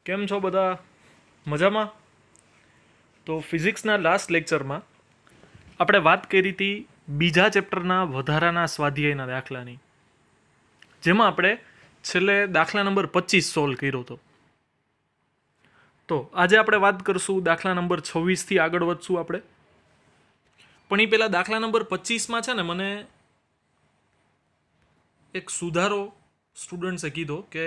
કેમ છો બધા? મજામાં? તો ફિઝિક્સના લાસ્ટ લેક્ચરમાં આપણે વાત કરી હતી બીજા ચેપ્ટરના વધારાના સ્વાધ્યાયના દાખલાની, જેમાં આપણે છેલ્લે દાખલા નંબર 25 સોલ્વ કર્યો હતો. તો આજે આપણે વાત કરશું દાખલા નંબર 26થી આગળ વધશું આપણે. પણ એ પહેલાં દાખલા નંબર 25માં છે ને મને એક સુધારો સ્ટુડન્ટ્સે કીધો કે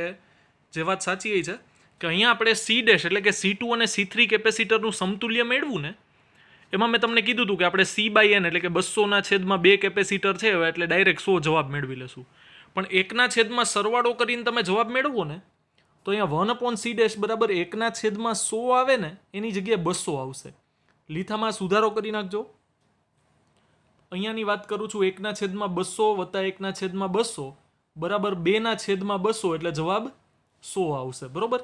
જે વાત સાચી એ છે કે અહીંયા આપણે સી ડેશ એટલે કે C2 અને C3 કેપેસિટરનું સમતુલ્ય મેળવું ને, એમાં મેં તમને કીધું હતું કે આપણે C/N એટલે કે 200/2 કેપેસિટર છે એટલે ડાયરેક્ટ 100 જવાબ મેળવી લેશું. પણ 1/100 સરવાળો કરીને તમે જવાબ મેળવો ને તો અહીંયા 1/C ડેશ બરાબર 1/100 આવે ને એની જગ્યાએ 200 આવશે. લીથામાં સુધારો કરી નાખજો. અહીંયાની વાત કરું છું 1/200 + 1/200 બરાબર 2/200 એટલે જવાબ 100 આવશે. બરોબર,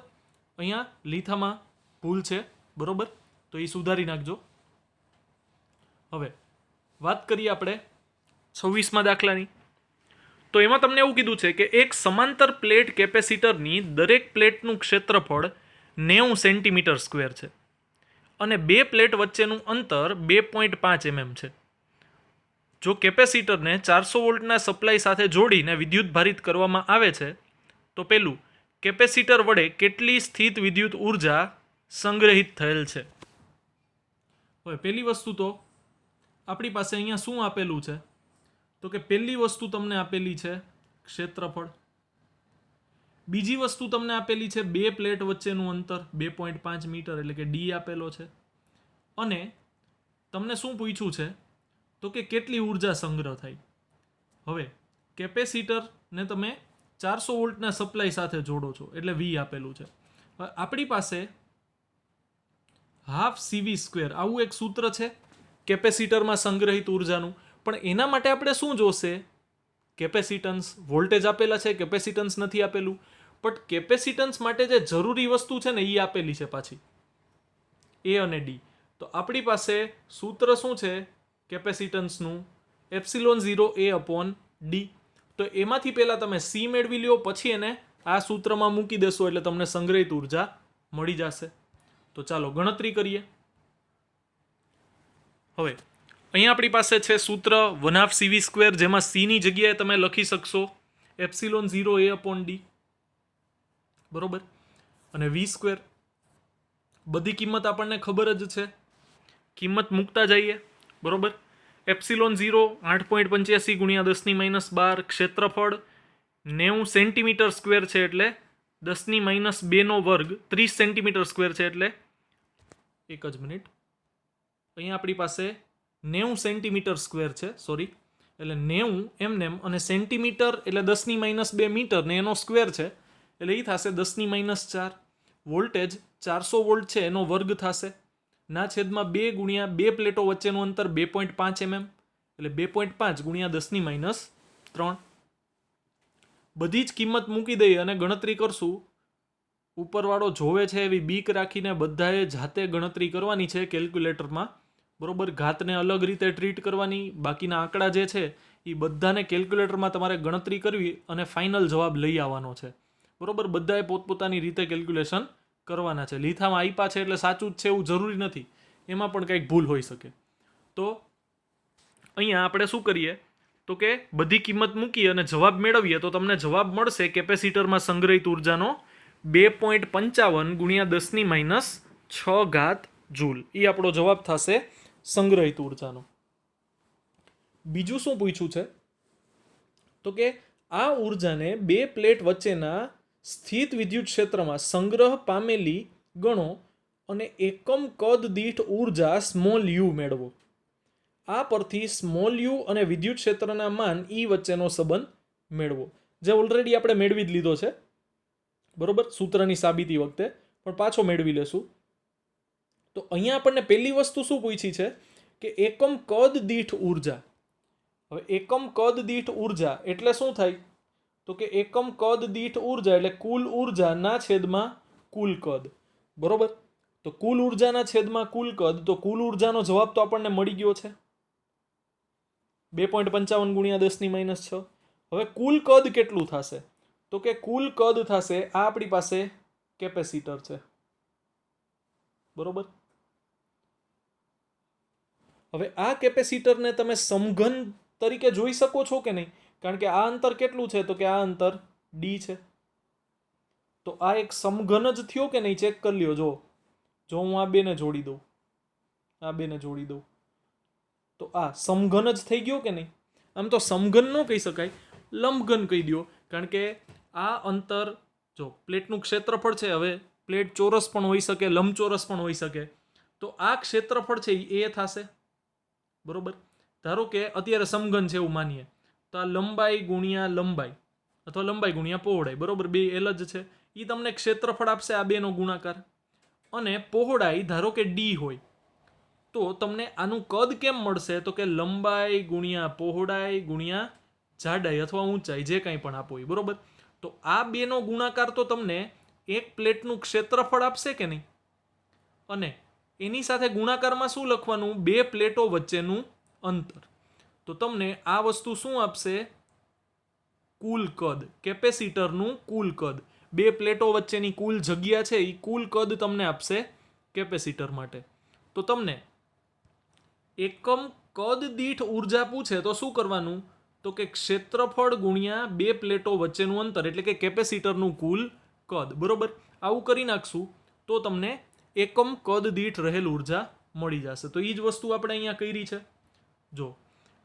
અહીંયા લીથામાં ભૂલ છે. બરોબર, તો એ સુધારી નાખજો. હવે વાત કરીએ આપણે 26મા દાખલાની. તો એમાં તમને એવું કીધું છે કે એક સમાંતર પ્લેટ કેપેસિટરની દરેક પ્લેટનું ક્ષેત્રફળ 90 સેન્ટીમીટર સ્ક્વેર છે અને બે પ્લેટ વચ્ચેનું અંતર 2.5 mm છે. જો કેપેસિટરને 400 વોલ્ટના સપ્લાય સાથે જોડીને વિદ્યુત ભારિત કરવામાં આવે છે તો પેલું કેપેસિટર વડે કેટલી સ્થિત વિદ્યુત ઉર્જા સંગ્રહિત થયેલ છે. હવે પહેલી વસ્તુ તો આપણી પાસે અહીંયા શું આપેલું છે, તો કે પહેલી વસ્તુ તમને આપેલી છે ક્ષેત્રફળ. બીજી વસ્તુ તમને આપેલી છે બે પ્લેટ વચ્ચેનું અંતર 2.5 મીટર એટલે કે ડી આપેલો છે. અને તમને શું પૂછ્યું છે તો કે કેટલી ઉર્જા સંગ્રહ થાય. હવે કેપેસિટરને તમે 400 વોલ્ટના સપ્લાય સાથે જોડો છો એટલે V આપેલું છે. હવે આપણી પાસે હાફ CV² આવું એક સૂત્ર છે કેપેસિટરમાં સંગ્રહિત ઉર્જાનું. પણ એના માટે આપણે શું જોશે? કેપેસિટન્સ. વોલ્ટેજ આપેલા છે, કેપેસિટન્સ નથી આપેલું. પણ કેપેસિટન્સ માટે જે જરૂરી વસ્તુ છે ને એ આપેલી છે પાછી, A અને D. તો આપણી પાસે સૂત્ર શું છે કેપેસિટન્સનું? ε0A/d. તો એમાંથી પહેલાં તમે C મેળવી લ્યો, પછી એને આ સૂત્રમાં મૂકી દેશો એટલે તમને સંગ્રહિત ઉર્જા મળી જશે. તો ચાલો ગણતરી કરીએ. હવે અહીંયા આપણી પાસે છે સૂત્ર 1/2 CV², જેમાં C ની જગ્યાએ તમે લખી શકશો ε0A/d. બરોબર, અને V². બધી કિંમત આપણને ખબર જ છે, કિંમત મૂકતા જઈએ. બરોબર, ε0 8.85 × 10⁻12, ક્ષેત્રફળ 90 સેન્ટીમીટર સ્ક્વેર છે એટલે 10⁻2² 30 સેન્ટીમીટર સ્ક્વેર છે એટલે એક જ મિનિટ, અહીંયા આપણી પાસે 90 સેન્ટીમીટર સ્ક્વેર છે, સોરી, એટલે 90 એમનેમ અને સેન્ટીમીટર એટલે 10⁻2 મીટર ને એનો સ્ક્વેર છે એટલે એ થશે 10⁻4. વોલ્ટેજ 400 વોલ્ટ છે એનો વર્ગ થશે ના છેદમાં 2 × 2 પ્લેટો વચ્ચેનું અંતર 2.5 mm એટલે 2.5 × 10⁻3. બધી જ કિંમત મૂકી દઈએ અને ગણતરી કરશું. ઉપરવાળો જોવે છે એવી બીક રાખીને બધાએ જાતે ગણતરી કરવાની છે કેલ્ક્યુલેટરમાં. બરોબર, ઘાતને અલગ રીતે ટ્રીટ કરવાની, બાકીના આંકડા જે છે એ બધાને કેલ્ક્યુલેટરમાં તમારે ગણતરી કરવી અને ફાઇનલ જવાબ લઈ આવવાનો છે. બરોબર, બધાએ પોતપોતાની રીતે કેલ્ક્યુલેશન કરવાના છે. લીથામાં આપ્યા છે એટલે સાચું જ છે એવું જરૂરી નથી, એમાં પણ કંઈક ભૂલ હોઈ શકે. તો અહીંયા આપણે શું કરીએ તો કે બધી કિંમત મૂકી અને જવાબ મેળવીએ તો તમને જવાબ મળશે કેપેસિટરમાં સંગ્રહિત ઉર્જાનો 2.55 × 10⁻6 જૂલ. એ આપણો જવાબ થશે સંગ્રહિત ઉર્જાનો. બીજું શું પૂછ્યું છે તો કે આ ઉર્જાને બે પ્લેટ વચ્ચેના સ્થિત વિદ્યુત ક્ષેત્રમાં સંગ્રહ પામેલી ગણો અને એકમ કદ દીઠ ઉર્જા u મેળવો. આ પરથી u અને વિદ્યુત ક્ષેત્રના માન E વચ્ચેનો સંબંધ મેળવો, જે ઓલરેડી આપણે મેળવી જ લીધો છે. બરોબર, સૂત્રની સાબિતી વખતે પણ પાછો મેળવી લેશું. તો અહીંયા આપણને પહેલી વસ્તુ શું પૂછી છે કે એકમ કદ દીઠ ઉર્જા. હવે એકમ કદ દીઠ ઉર્જા એટલે શું થાય તો કે એકમ કદ દીઠ ઉર્જા એટલે કુલ ઉર્જાના છેદમાં કુલ કદ. બરોબર, તો કુલ ઉર્જાના છેદમાં કુલ કદ, તો કુલ ઉર્જાનો જવાબ તો આપણને મળી ગયો છે 2.55 × 10⁻6. હવે કુલ કદ કેટલું થશે તો કે કુલ કદ થશે આ આપણી પાસે કેપેસિટર છે, બરોબર. હવે આ કેપેસિટરને તમે સમઘન તરીકે જોઈ શકો છો કે નહીં? કારણ કે આ અંતર કેટલું છે? તો કે આ અંતર ડી છે. તો આ એક સમઘન જ થયો કે નહીં? ચેક કરી લ્યો. જો હું આ બેને જોડી દઉં, આ બેને જોડી દઉં, તો આ સમઘન જ થઈ ગયો કે નહીં? આમ તો સમઘન ન કહી શકાય, લંબઘન કહી દો. કારણ કે આ અંતર, જો પ્લેટનું ક્ષેત્રફળ છે, હવે પ્લેટ ચોરસ પણ હોઈ શકે, લંબચોરસ પણ હોઈ શકે, તો આ ક્ષેત્રફળ છે એ થશે, બરોબર. ધારો કે અત્યારે સમઘન છે એવું માનીએ, તો આ લંબાઈ ગુણ્યા લંબાઈ અથવા લંબાઈ ગુણ્યા પહોળાઈ, બરોબર, બે એલ જ છે, એ તમને ક્ષેત્રફળ આપશે આ બેનો ગુણાકાર. અને પહોળાઈ ધારો કે ડી હોય, તો તમને આનું કદ કેમ મળશે? તો કે લંબાઈ ગુણ્યા પહોળાઈ ગુણ્યા જાડાઈ અથવા ઊંચાઈ, જે કંઈ પણ આપો એ, બરોબર. તો આ બેનો ગુણાકાર તો તમને એક પ્લેટનું ક્ષેત્રફળ આપશે કે નહીં? અને એની સાથે ગુણાકારમાં શું લખવાનું? બે પ્લેટો વચ્ચેનું અંતર. તો તમને આ વસ્તુ શું આપશે? કુલ કદ, કેપેસિટરનું કુલ કદ. બે પ્લેટો વચ્ચેની કુલ જગ્યા છે એ કુલ કદ તમને આપશે કેપેસિટર માટે. તો તમને એકમ કદ દીઠ ઉર્જા પૂછે તો શું કરવાનું? તો કે ક્ષેત્રફળ ગુણ્યા બે પ્લેટો વચ્ચેનું અંતર, એટલે કે કેપેસિટરનું કુલ કદ, બરોબર. આવું કરી નાખશું તો તમને એકમ કદ દીઠ રહેલ ઉર્જા મળી જશે. તો એ જ વસ્તુ આપણે અહીંયા કરી છે. જો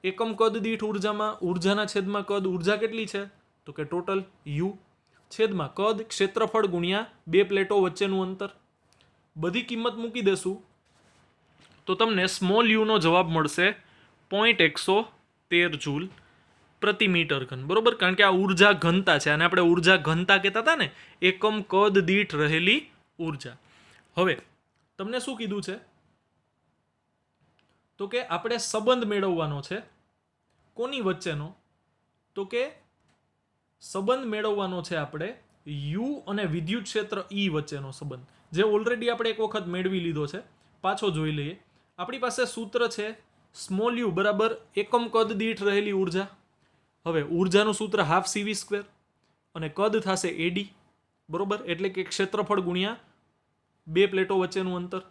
એકમ કદ દીઠ ઉર્જામાં ઉર્જાના છેદમાં કદ, ઉર્જા કેટલી છે? તો કે ટોટલ યુ, છેદમાં કદ ક્ષેત્રફળ ગુણ્યા બે પ્લેટો વચ્ચેનું અંતર. બધી કિંમત મૂકી દેશું તો તમને સ્મોલ યુનો જવાબ મળશે 0.113 જૂલ પ્રતિ મીટર ઘન, બરોબર. કારણ કે આ ઉર્જા ઘનતા છે, અને આપણે ઉર્જા ઘનતા કહેતા હતા ને, એકમ કદ દીઠ રહેલી ઉર્જા. હવે તમને શું કીધું છે? તો કે આપણે સંબંધ મેળવવાનો છે. કોની વચ્ચેનો? તો કે સંબંધ મેળવવાનો છે આપણે યુ અને વિદ્યુત ક્ષેત્ર ઈ વચ્ચેનો સંબંધ, જે ઓલરેડી આપણે એક વખત મેળવી લીધો છે. પાછો જોઈ લઈએ. આપણી પાસે સૂત્ર છે સ્મોલ યુ બરાબર એકમ કદ દીઠ રહેલી ઉર્જા. હવે ઉર્જાનું સૂત્ર હાફ સીવી સ્ક્વેર અને કદ થશે એડી, બરોબર, એટલે કે ક્ષેત્રફળ ગુણ્યા બે પ્લેટો વચ્ચેનું અંતર.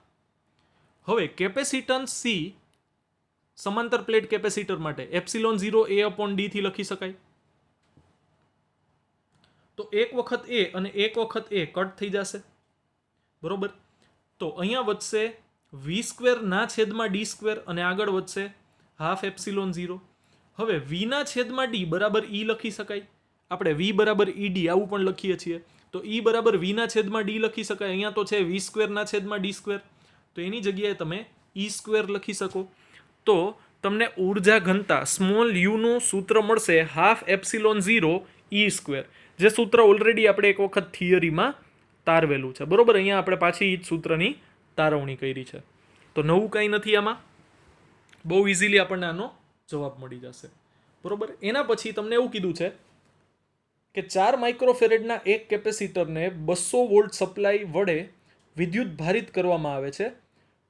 હવે કેપેસિટન્સ સી સમાંતર પ્લેટ કેપેસિટર માટે એપ્સિલોન 0 એ અપોન ડી થી લખી શકાય. તો એક વખત એ અને એક વખત એ કટ થઈ જશે, બરોબર. તો અહીંયા વધશે વી સ્ક્વેર ના છેદમાં ડી સ્ક્વેર અને આગળ વધશે હાફ એપ્સિલોન 0. હવે વી ના છેદમાં ડી બરાબર ઈ લખી શકાય. આપણે વી બરાબર ઈ ડી આવું પણ લખીએ છીએ. તો ઈ બરાબર વી ના છેદમાં ડી લખી શકાય. અહીંયા તો છે વી સ્ક્વેર ના છેદમાં ડી સ્ક્વેર, તો એની જગ્યાએ તમે ઈ સ્ક્વેર લખી શકો. તો તમને ઉર્જા ઘનતા સ્મોલ યુનું સૂત્ર મળશે હાફ એપ્સિલોન 0 ઈ સ્ક્વેર, જે સૂત્ર ઓલરેડી આપણે એક વખત થિયરીમાં તારવેલું છે, બરોબર. અહીંયા આપણે પાછી એ જ સૂત્રની તારવણી કરી છે. તો નવું કંઈ નથી આમાં, બહુ ઇઝીલી આપણને આનો જવાબ મળી જશે, બરોબર. એના પછી તમને એવું કીધું છે કે 4 માઇક્રોફેરેડના એક કેપેસિટરને 200 વોલ્ટ સપ્લાય વડે વિદ્યુત ભારિત કરવામાં આવે છે.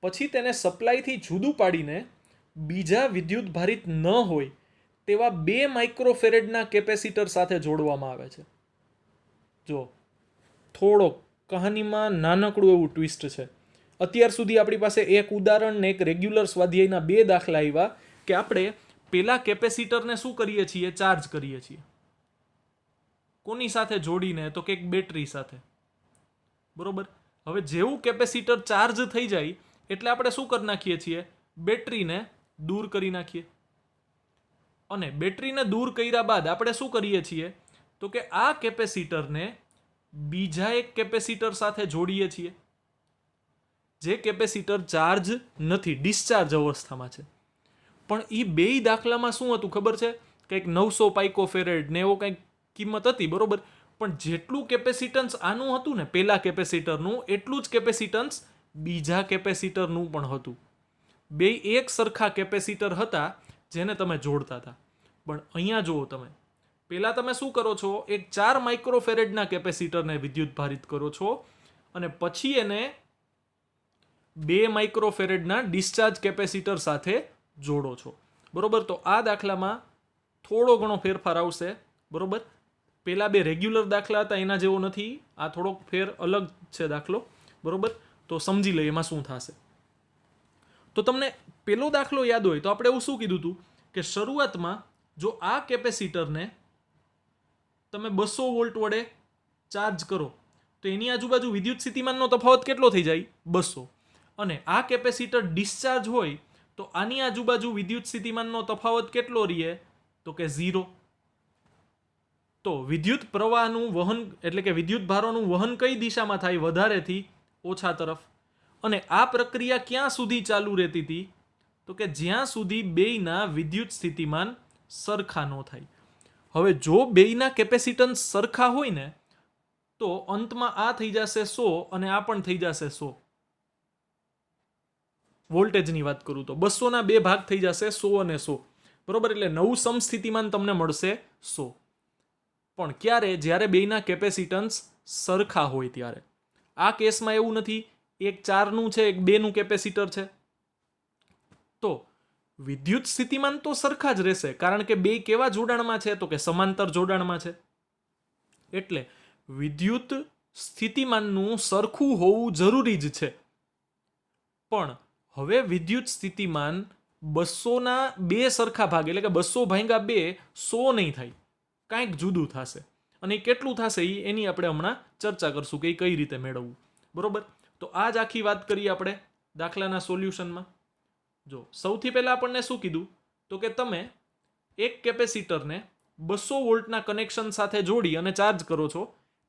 પછી તેને સપ્લાયથી જુદું પાડીને બીજા વિદ્યુત ભારિત ન હોય તેવા 2 માઇક્રોફેરેડના કેપેસિટર સાથે જોડવામાં આવે છે. જો થોડો કહાનીમાં નાનકડું એવું ટ્વિસ્ટ છે. અત્યાર સુધી આપણી પાસે એક ઉદાહરણ ને એક રેગ્યુલર સ્વાધ્યાયના 2 દાખલા આવ્યા કે આપણે પેલા કેપેસિટરને શું કરીએ છીએ? ચાર્જ કરીએ છીએ. કોની સાથે જોડીને? તો કે એક બેટરી સાથે, બરોબર. હવે જેવું કેપેસિટર ચાર્જ થઈ જાય એટલે આપણે શું કરી નાખીએ છીએ? બેટરીને દૂર કરી નાખીએ. અને બેટરીને દૂર કર્યા બાદ આપણે શું કરીએ છીએ? તો કે આ કેપેસિટરને બીજા એક કેપેસિટર સાથે જોડીએ છીએ, જે કેપેસિટર ચાર્જ નથી, ડિસ્ચાર્જ અવસ્થામાં છે. પણ એ બેય દાખલામાં શું હતું ખબર છે? કંઈક 900 પાઇકોફેરેડ ને એવો કંઈક કિંમત હતી, બરોબર. પણ જેટલું કેપેસિટન્સ આનું હતું ને પેલા કેપેસિટરનું, એટલું જ કેપેસિટન્સ બીજા કેપેસિટરનું પણ હતું. બે એક સરખા કેપેસિટર હતા જેને તમે જોડતા હતા. પણ અહીંયા જુઓ તમે, પહેલા તમે શું કરો છો? એક 4 માઇક્રોફેરેડના કેપેસિટરને વિદ્યુત ભારિત કરો છો અને પછી એને 2 માઇક્રોફેરેડના ડિસ્ચાર્જ કેપેસિટર સાથે જોડો છો, બરોબર. તો આ દાખલામાં થોડો ઘણો ફેરફાર આવશે, બરોબર. પેલા બે રેગ્યુલર દાખલા હતા એના જેવો નથી, આ થોડોક ફેર અલગ છે દાખલો, બરોબર? તો સમજી લઈએ એમાં શું થશે. તો તમને પેલો દાખલો યાદ હોય તો આપણે એવું શું કીધું હતું કે શરૂઆતમાં જો આ કેપેસિટરને તમે 200 વોલ્ટ વડે ચાર્જ કરો તો એની આજુબાજુ વિદ્યુત સ્થિતિમાનનો તફાવત કેટલો થઈ જાય? 200. અને આ કેપેસિટર ડિસ્ચાર્જ હોય તો આની આજુબાજુ વિદ્યુત સ્થિતિમાનનો તફાવત કેટલો રહે? તો કે 0. તો વિદ્યુત પ્રવાહનું વહન એટલે કે વિદ્યુત ભારોનું વહન કઈ દિશામાં થાય? વધારેથી ઓછા તરફ. અને આ પ્રક્રિયા ક્યાં સુધી ચાલુ રહેતી હતી? તો કે જ્યાં સુધી બેયના વિદ્યુત સ્થિતિમાન સરખા ન થાય. હવે જો બેયના કેપેસિટન્સ સરખા હોય ને તો અંતમાં આ થઈ જશે 100 અને આ પણ થઈ જશે 100. વોલ્ટેજની વાત કરું તો 200 ના બે ભાગ થઈ જશે 100 અને 100, બરોબર? એટલે નવું સમસ્થિતિમાન તમને મળશે 100. પણ ક્યારે? જ્યારે બેયના કેપેસિટન્સ સરખા હોય ત્યારે. આ કેસમાં એવું નથી, એક 4નું છે એક 2નું કેપેસિટર છે તો વિદ્યુત સ્થિતિમાન તો સરખા જ રહેશે, કારણ કે બે કેવા જોડાણમાં છે? તો કે સમાંતર જોડાણમાં છે. એટલે વિદ્યુત સ્થિતિમાનનું સરખું હોવું જરૂરી જ છે. પણ હવે વિદ્યુત સ્થિતિમાન 200ના બે સરખા ભાગ એટલે કે 200 ભાગ્યા 2 100 નહીં થાય, કાંઈક જુદું થશે. અને એ કેટલું થશે એની આપણે હમણાં ચર્ચા કરશું કે એ કઈ રીતે મેળવવું, બરોબર? તો આ જ આખી વાત કરીએ આપણે દાખલાના સોલ્યુશનમાં. જો સૌથી પહેલાં આપણને શું કીધું? તો કે તમે એક કેપેસિટરને 200 વોલ્ટના કનેક્શન સાથે જોડી અને ચાર્જ કરો છો,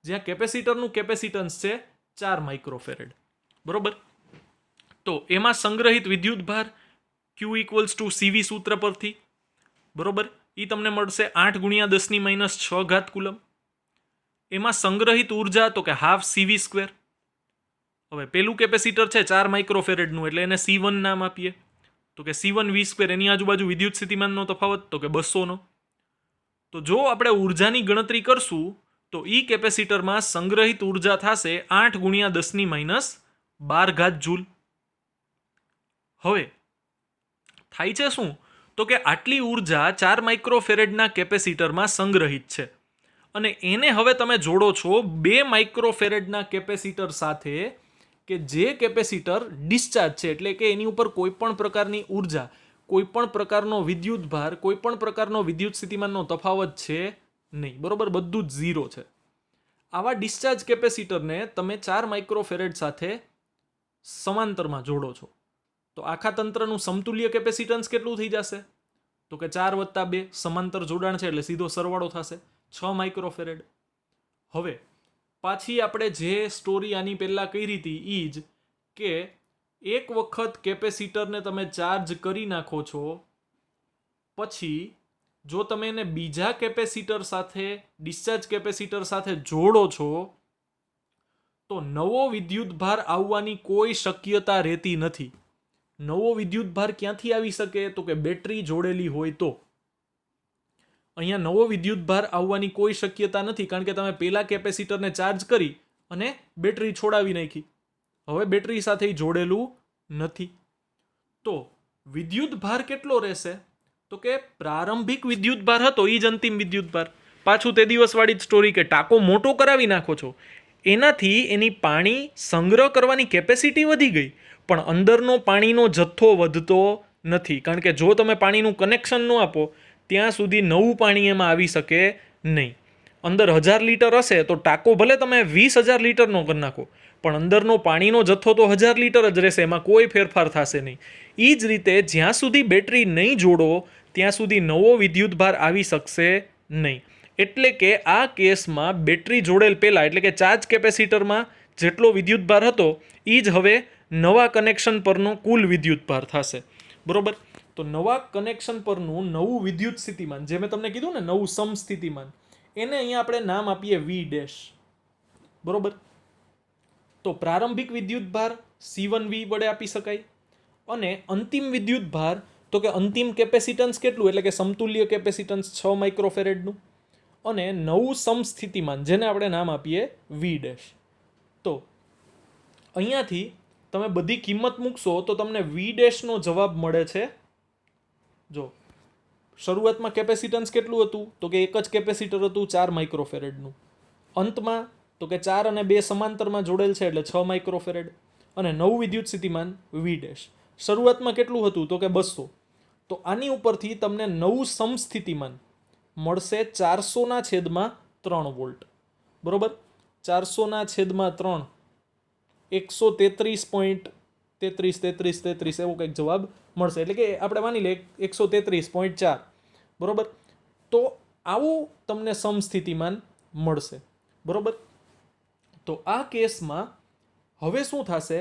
જ્યાં કેપેસિટરનું કેપેસિટન્સ છે 4 માઇક્રોફેરેડ, બરોબર? તો એમાં સંગ્રહિત વિદ્યુત ભાર Q ઇક્વલ્સ ટુ CV સૂત્ર પરથી, બરોબર, એ તમને મળશે 8 × 10⁻6 ઘાત કુલમ. એમાં સંગ્રહિત ઉર્જા તો કે હાફ CV સ્ક્વેર. હવે પેલું કેપેસિટર છે 4 માઇક્રોફેરેડનું એટલે એને C1 નામ આપીએ. તો કે C1 V સ્ક્વેર, એની આજુબાજુ વિદ્યુત સ્થિતિમાનનો તફાવત તો કે 200નો. તો જો આપણે ઉર્જાની ગણતરી કરશું તો ઈ કેપેસિટરમાં સંગ્રહિત ઉર્જા થશે 8 × 10⁻12 ઘાત જૂલ. હવે થાય છે શું? તો કે આટલી ઉર્જા 4 માઇક્રોફેરેડના કેપેસિટરમાં સંગ્રહિત છે અને એને હવે તમે જોડો છો 2 માઇક્રોફેરેડના કેપેસિટર સાથે કે જે કેપેસિટર ડિસ્ચાર્જ છે, એટલે કે એની ઉપર કોઈ પણ પ્રકારની ઉર્જા, કોઈ પણ પ્રકારનો વિદ્યુત ભાર, કોઈ પણ પ્રકારનો વિદ્યુત સ્થિતિમાનનો તફાવત છે નહીં, બરોબર? બધું જ 0 છે. આવા ડિસ્ચાર્જ કેપેસિટરને તમે 4 માઇક્રોફેરેડ સાથે સમાંતરમાં જોડો છો તો આખા તંત્રનું સમતુલ્ય કેપેસિટન્સ કેટલું થઈ જશે? તો કે 4 + 2, સમાંતર જોડાણ છે એટલે સીધો સરવાળો થશે 6 માઇક્રોફેરેડ. હવે પાછી આપણે જે સ્ટોરી આની પહેલા કરી હતી એ જ કે એક વખત કેપેસિટરને તમે ચાર્જ કરી નાખો છો પછી જો તમે એને બીજા કેપેસિટર સાથે, ડિસ્ચાર્જ કેપેસિટર સાથે જોડો છો તો નવો વિદ્યુત ભાર આવવાની કોઈ શક્યતા રહેતી નથી. નવો વિદ્યુત ભાર ક્યાંથી આવી શકે? તો કે બેટરી જોડેલી હોય તો. અહીંયા નવો વિદ્યુત ભાર આવવાની કોઈ શક્યતા નથી, કારણ કે તમે પહેલા કેપેસિટરને ચાર્જ કરી અને બેટરી છોડાવી નાખી. હવે બેટરી સાથે જોડેલું નથી. તો વિદ્યુત ભાર કેટલો રહેશે? તો કે પ્રારંભિક વિદ્યુત ભાર હતો એ જ અંતિમ વિદ્યુત ભાર. પાછું તે દિવસવાળી જ સ્ટોરી કે ટાંકો મોટો કરાવી નાખો છો, એનાથી એની પાણી સંગ્રહ કરવાની કેપેસિટી વધી ગઈ, પણ અંદરનો પાણીનો જથ્થો વધતો નથી, કારણ કે જો તમે પાણીનું કનેક્શન ન આપો ત્યાં સુધી નવું પાણી એમાં આવી શકે નહીં. અંદર 1000 લીટર હશે તો ટાંકો ભલે તમે 20,000 લીટરનો કરી નાખો, પણ અંદરનો પાણીનો જથ્થો તો 1000 લીટર જ રહેશે, એમાં કોઈ ફેરફાર થશે નહીં. એ જ રીતે જ્યાં સુધી બેટરી નહીં જોડો ત્યાં સુધી નવો વિદ્યુત ભાર આવી શકશે નહીં. એટલે કે આ કેસમાં બેટરી જોડેલ પહેલાં, એટલે કે ચાર્જ કેપેસિટરમાં જેટલો વિદ્યુત ભાર હતો એ જ હવે નવા કનેક્શન પરનો કુલ વિદ્યુત ભાર થશે, બરોબર? તો નવા કનેક્શન પરનું નવું વિદ્યુત સ્થિતિમાન, જે મેં તમને કીધું ને નવું સમસ્થિતિમાન, એને અહીંયા આપણે નામ આપીએ V', બરોબર? તો પ્રારંભિક વિદ્યુત ભાર C1V વડે આપી શકાય અને અંતિમ વિદ્યુત ભાર તો કે અંતિમ કેપેસિટન્સ કેટલું, એટલે કે સમતુલ્ય કેપેસિટન્સ 6 માઇક્રોફેરેડનું અને નવું સમસ્થિતિમાન જેને આપણે નામ આપીએ V'. તો અહીંયાથી તમે બધી કિંમત મૂકશો તો તમને V' નો જવાબ મળે છે જો શરૂઆતમાં કેપેસિટન્સ કેટલું હતું તો કે એક જ કેપેસિટર હતું 4 માઇક્રોફેરેડનું. અંતમાં તો કે 4 અને 2 સમાંતરમાં જોડેલ છે એટલે 6 માઇક્રોફેરેડ અને નવું વિદ્યુત સ્થિતિમાન વી ડેશ. શરૂઆતમાં કેટલું હતું તો કે 200. તો આની ઉપરથી તમને નવું સમસ્થિતિમાન મળશે 400/3 વોલ્ટ. બરોબર, 400/3 133.33 એવો કંઈક જવાબ મળશે. એટલે કે આપણે માની લઈએ 133.4. બરોબર, તો આવું તમને સમસ્થિતિમાન મળશે. બરોબર, તો આ કેસમાં હવે શું થશે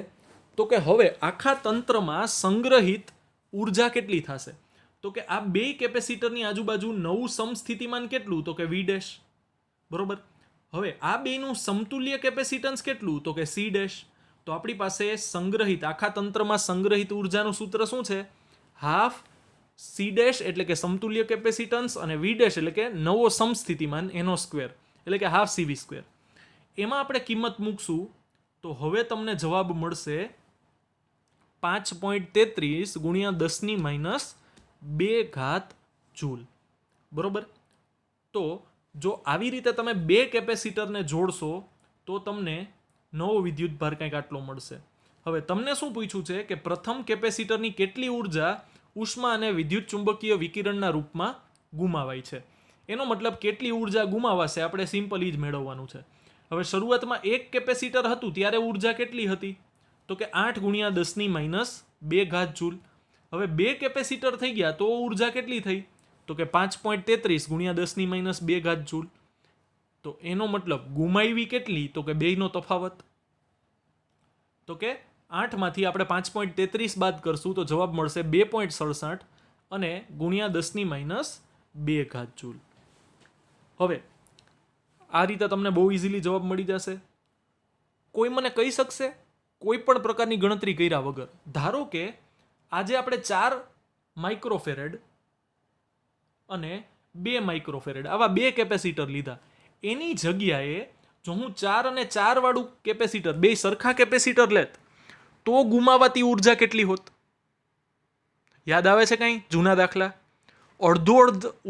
તો કે હવે આખા તંત્રમાં સંગ્રહિત ઉર્જા કેટલી થશે તો કે આ બે કેપેસિટરની આજુબાજુ નવું સમસ્થિતિમાન કેટલું તો કે વી ડેશ. બરોબર, હવે આ બેનું સમતુલ્ય કેપેસિટન્સ કેટલું તો કે સી ડેશ. તો આપણી પાસે સંગ્રહિત આખા તંત્રમાં સંગ્રહિત ઉર્જાનું સૂત્ર શું છે? હાફ સી ડેશ એટલે કે સમતુલ્ય કેપેસિટન્સ અને વી ડેશ એટલે કે નવો સમસ્થિતિમાન એનો સ્ક્વેર એટલે કે હાફ સીવી સ્ક્વેર. એમાં આપણે કિંમત મૂકશું તો હવે તમને જવાબ મળશે 5.33 × 10⁻² જૂલ. બરોબર, તો જો આવી રીતે તમે બે કેપેસિટરને જોડશો તો તમને નવો વિદ્યુતભાર કંઈક આટલો મળશે. હવે તમને શું પૂછ્યું છે કે પ્રથમ કેપેસિટરની કેટલી ઉર્જા ઉષ્મા અને વિદ્યુત ચુંબકીય વિકિરણના રૂપમાં ગુમાવાય છે. એનો મતલબ કેટલી ઉર્જા ગુમાવાશે આપણે સિમ્પલ જ મેળવવાનું છે. હવે શરૂઆતમાં એક કેપેસિટર હતું ત્યારે ઉર્જા કેટલી હતી તો કે 8 × 10⁻² જૂલ. હવે બે કેપેસિટર થઈ ગયા તો ઉર્જા કેટલી થઈ તો કે 5.33 × 10⁻² જૂલ. તો એનો મતલબ ગુમાવી કેટલી તો કે બેયનો તફાવત. તો કે 8માંથી આપણે 5.33 બાદ કરશું તો જવાબ મળશે 2.67 અને ×10⁻² જૂલ. હવે આ રીતે તમને બહુ ઇઝીલી જવાબ મળી જશે. કોઈ મને કહી શકશે કોઈ પણ પ્રકારની ગણતરી કર્યા વગર, ધારો કે આજે આપણે 4 માઇક્રોફેરેડ અને 2 માઇક્રોફેરેડ આવા બે કેપેસિટર લીધા, એની જગ્યાએ જો હું 4 અને 4 વાળું કેપેસિટર બે સરખા કેપેસિટર લેત તો ગુમાવાતી ઉર્જા કેટલી હોત? યાદ આવે છે કંઈ જૂના દાખલા? અડધો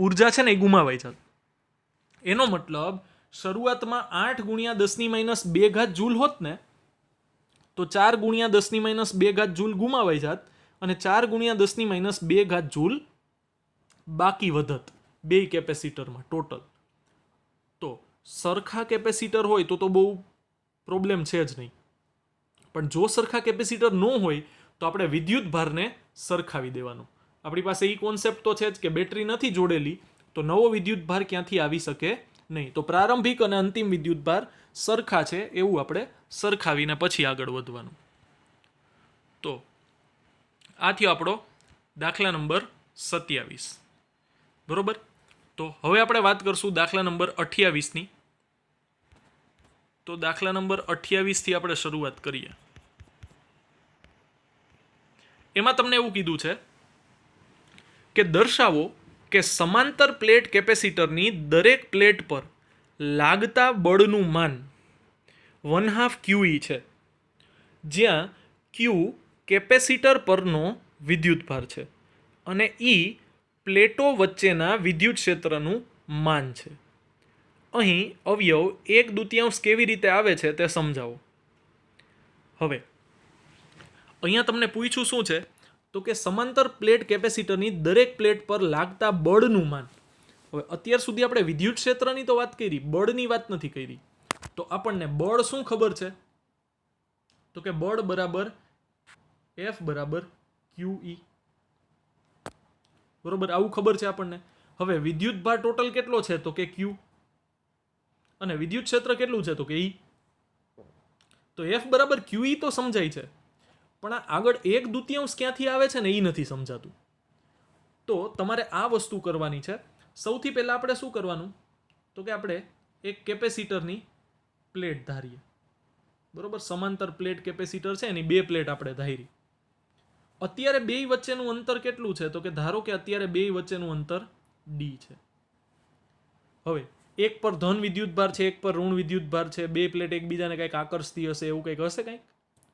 ઉર્જા છે ને એ ગુમાવાઈ જાત. એનો મતલબ શરૂઆતમાં 8 × 10⁻² જૂલ હોત ને તો 4 × 10⁻² જૂલ ગુમાવાઈ જાત અને 4 × 10⁻² જૂલ બાકી વધત બે કેપેસિટરમાં ટોટલ. તો સરખા કેપેસિટર હોય તો બહુ પ્રોબ્લેમ છે જ નહીં, પણ જો સરખા કેપેસિટર ન હોય તો આપણે વિદ્યુત ભારને સરખાવી દેવાનું. આપણી પાસે એ કોન્સેપ્ટ તો છે જ કે બેટરી નથી જોડેલી તો નવો વિદ્યુત ભાર ક્યાંથી આવી શકે નહીં. તો પ્રારંભિક અને અંતિમ વિદ્યુત ભાર સરખા છે એવું આપણે સરખાવીને પછી આગળ વધવાનું. તો આ થયો આપણો દાખલા નંબર 27. બરોબર, તો હવે આપણે વાત કરશું દાખલા નંબર 28ની. તો દાખલા નંબર 28થી આપણે શરૂઆત કરીએ. એમાં તમને એવું કીધું છે કે દર્શાવો કે સમાંતર પ્લેટ કેપેસિટરની દરેક પ્લેટ પર લાગતા બળનું માન 1/2 QE છે, જ્યાં Q કેપેસિટર પરનો વિદ્યુતભાર છે અને E પ્લેટો વચ્ચેના વિદ્યુત ક્ષેત્રનું માન છે. અહીં અવયવ 1/2 કેવી રીતે આવે છે તે સમજાવો. હવે અહીંયા તમને પૂછ્યું શું છે તો કે સમાંતર પ્લેટ કેપેસિટરની દરેક પ્લેટ પર લાગતા બળનું માન. હવે અત્યાર સુધી આપણે વિદ્યુત ક્ષેત્રની તો વાત કરી, બળની વાત નથી કરી. તો આપણને બળ શું ખબર છે તો કે બળ બરાબર F બરાબર QE. બરોબર, આવું ખબર છે આપણને. હવે વિદ્યુત ભાર ટોટલ કેટલો છે તો કે Q અને વિદ્યુત ક્ષેત્ર કેટલું છે તો કે E. તો F બરાબર QE તો સમજાય છે, પણ આ આગળ 1/2 ક્યાંથી આવે છે ને એ નથી સમજાતું. તો તમારે આ વસ્તુ કરવાની છે. સૌથી પહેલા આપણે શું કરવાનું તો કે આપણે એક કેપેસિટરની પ્લેટ ધારીએ. બરોબર, સમાંતર પ્લેટ કેપેસિટર છે એની બે પ્લેટ આપણે ધારી. અત્યારે બે વચ્ચેનું અંતર કેટલું છે તો કે ધારો કે અત્યારે બે વચ્ચેનું અંતર D છે. હવે એક પર ધન વિદ્યુત ભાર છે, એક પર ઋણ વિદ્યુત ભાર છે, બે પ્લેટ એકબીજાને કંઈક આકર્ષતી હશે એવું કંઈક હશે કંઈક.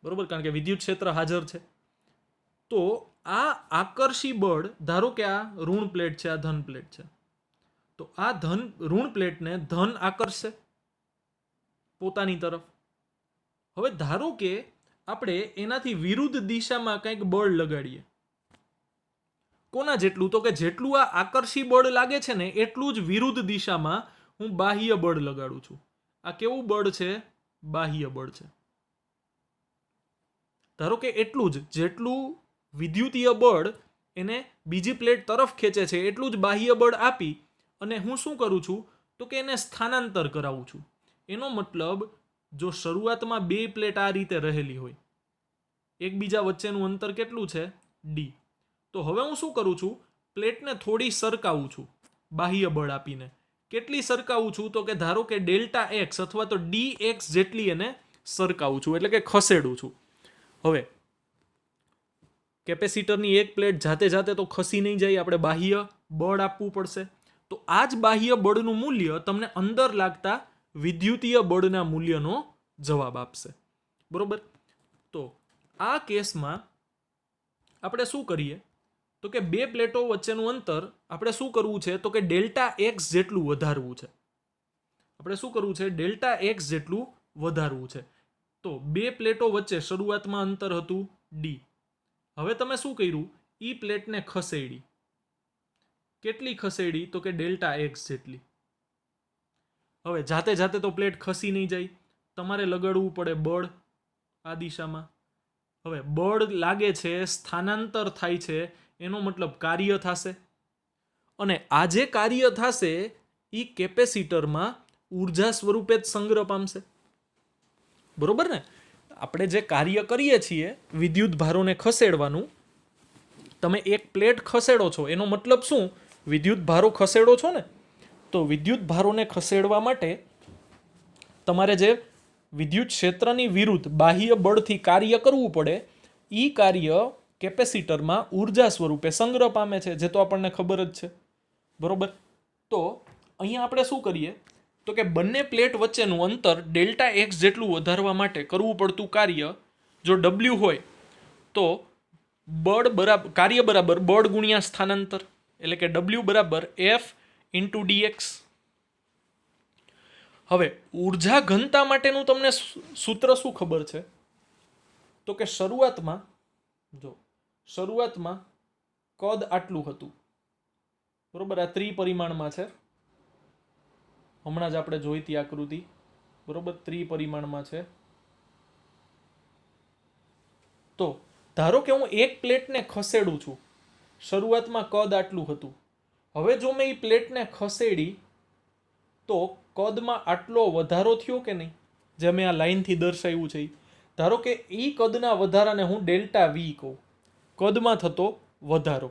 બરોબર, કારણ કે વિદ્યુત ક્ષેત્ર હાજર છે. તો આ આકર્ષી બળ, ધારો કે આ ઋણ પ્લેટ છે, આ ધન પ્લેટ છે, તો આ ઋણ પ્લેટને ધન આકર્ષશે પોતાની તરફ. હવે ધારો કે આપણે એનાથી વિરુદ્ધ દિશામાં કંઈક બળ લગાડીએ. કોના જેટલું? તો કે જેટલું આ આકર્ષી બળ લાગે છે ને એટલું જ વિરુદ્ધ દિશામાં હું બાહ્ય બળ લગાડું છું. આ કેવું બળ છે? બાહ્ય બળ છે. ધારો કે એટલું જ, જેટલું વિદ્યુતીય બળ એને બીજી પ્લેટ તરફ ખેંચે છે એટલું જ બાહ્ય બળ આપી અને હું શું કરું છું? તો કે એને સ્થાનાંતર કરાવું છું. એનો મતલબ, જો શરૂઆતમાં બે પ્લેટ આ રીતે રહેલી હોય, એકબીજા વચ્ચેનું અંતર કેટલું છે? ડી. તો હવે હું શું કરું છું? પ્લેટને થોડી સરકાવું છું બાહ્ય બળ આપીને. કેટલી સરકાવું છું? તો કે ધારો કે ડેલ્ટા એક્સ અથવા તો ડી એક્સ જેટલી એને સરકાવું છું, એટલે કે ખસેડું છું. હવે કેપેસિટરની એક પ્લેટ જાતે જાતે તો ખસી નહીં જાય, આપણે બાહ્ય બળ આપવું પડશે. તો આ જ બાહ્ય બળનું મૂલ્ય તમને અંદર લાગતા વિદ્યુતીય બળના મૂલ્યનો જવાબ આપશે. બરોબર? તો આ કેસમાં આપણે શું કરીએ? તો કે બે પ્લેટો વચ્ચેનું અંતર આપણે શું કરવું છે? તો કે ડેલ્ટા એક્સ જેટલું વધારવું છે. આપણે શું કરવું છે? ડેલ્ટા એક્સ જેટલું વધારવું છે. તો બે પ્લેટો વચ્ચે શરૂઆતમાં અંતર હતું ડી. હવે તમે શું કર્યું? ઈ પ્લેટને ખસેડી. કેટલી ખસેડી? તો કે ડેલ્ટા એક્સ જેટલી. હવે જાતે જાતે તો પ્લેટ ખસી નહીં જાય, તમારે લગાડવું પડે બળ આ દિશામાં. હવે બળ લાગે છે, સ્થાનાંતર થાય છે, એનો મતલબ કાર્ય થશે. અને આ જે કાર્ય થશે એ કેપેસિટરમાં ઉર્જા સ્વરૂપે જ સંગ્રહ પામશે. બરોબર ને? આપણે જે કાર્ય કરીએ છીએ વિદ્યુત ભારોને ખસેડવાનું, તમે એક પ્લેટ ખસેડો છો એનો મતલબ શું? વિદ્યુત ભારો ખસેડો છો ને, તો વિદ્યુત ભારોને ખસેડવા માટે તમારે જે વિદ્યુત ક્ષેત્રની વિરુદ્ધ બાહ્ય બળથી કાર્ય કરવું પડે, એ કાર્ય કેપેસિટરમાં ઉર્જા સ્વરૂપે સંગ્રહ પામે છે, જે તો આપણને ખબર જ છે. બરોબર? તો અહીંયા આપણે શું કરીએ? તો કે બંને પ્લેટ વચ્ચેનું અંતર ડેલ્ટા એક્સ જેટલું વધારવા માટે કરવું પડતું કાર્ય, જો ડબલ્યુ હોય તો બળ બરાબર કાર્ય બરાબર બળ ગુણ્યા સ્થાનાંતર, એટલે કે ડબલ્યુ બરાબર એફ ઇન્ટુ ડીએક્સ. હવે ઉર્જા ઘનતા માટેનું તમને સૂત્ર શું ખબર છે? તો કે શરૂઆતમાં કદ આટલું હતું. બરોબર? આ ત્રિપરિમાણમાં છે, હમણાં જ આપણે જોઈતી આકૃતિ. બરોબર? ત્રિપરિમાણમાં છે. તો ધારો કે હું એક પ્લેટને ખસેડું છું, શરૂઆતમાં કદ આટલું હતું. હવે જો મેં એ પ્લેટને ખસેડી તો કદમાં આટલો વધારો થયો કે નહીં? જે મેં આ લાઈનથી દર્શાવ્યું છે. ધારો કે એ કદના વધારાને હું ડેલ્ટા વી કહું, કદમાં થતો વધારો.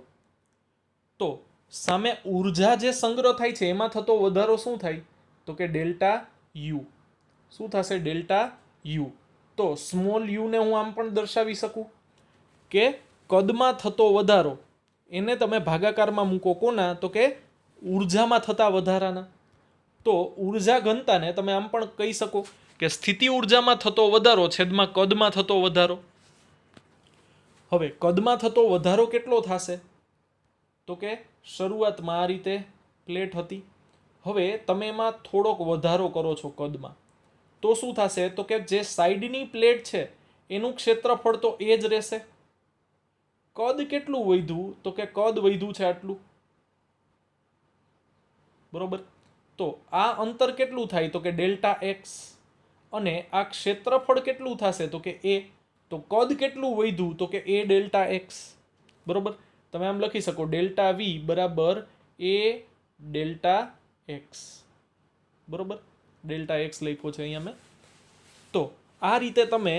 તો સામે ઉર્જા જે સંગ્રહ થાય છે એમાં થતો વધારો શું થાય? તો કે ડેલ્ટા યુ. શું થશે? Delta you. તો સ્મોલ યુને હું આમ પણ દર્શાવી શકું કે કદમાં થતો વધારો, એને તમે ભાગાકારમાં મૂકો કોના? તો કે ઉર્જામાં થતા વધારાના. તો ઉર્જા ઘનતાને તમે આમ પણ કહી શકો કે સ્થિતિ ઉર્જામાં થતો વધારો છેદમાં કદમાં થતો વધારો. હવે કદમાં થતો વધારો કેટલો થશે? તો કે શરૂઆતમાં આ રીતે પ્લેટ હતી, હવે તમે એમાં થોડોક વધારો કરો છો કદમાં, તો શું થશે? તો કે જે સાઈડની પ્લેટ છે એનું ક્ષેત્રફળ તો એ જ રહેશે. કદ કેટલું વધ્યું? તો કે કદ વધ્યું છે આટલું. બરોબર? તો આ અંતર કેટલું થાય? તો કે ડેલ્ટા એક્સ. અને આ ક્ષેત્રફળ કેટલું થશે? તો કે એ. તો કદ કેટલું વધ્યું? તો કે એ ડેલ્ટા એક્સ. બરોબર? તમે આમ લખી શકો ડેલ્ટા વી બરાબર એ ડેલ્ટા એક્સ. બરોબર? ડેલ્ટા એક્સ લખ્યો છે અહીંયા મેં. તો આ રીતે તમે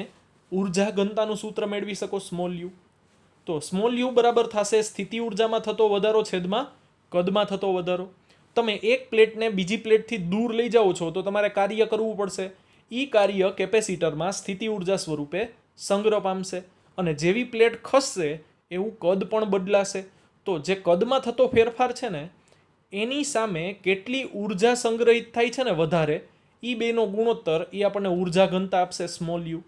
ઉર્જા ઘનતાનું સૂત્ર મેળવી શકો, સ્મોલ યુ. તો સ્મોલ યુ બરાબર થશે સ્થિતિ ઉર્જામાં થતો વધારો છેદમાં કદમાં થતો વધારો. તમે એક પ્લેટને બીજી પ્લેટથી દૂર લઈ જાઓ છો તો તમારે કાર્ય કરવું પડશે. એ કાર્ય કેપેસિટરમાં સ્થિતિ ઉર્જા સ્વરૂપે સંગ્રહ પામશે, અને જેવી પ્લેટ ખસશે એવું કદ પણ બદલાશે. તો જે કદમાં થતો ફેરફાર છે ને એની સામે કેટલી ઉર્જા સંગ્રહિત થાય છે ને વધારે, એ બેનો ગુણોત્તર એ આપણને ઉર્જા ઘનતા આપશે, સ્મોલ યુ.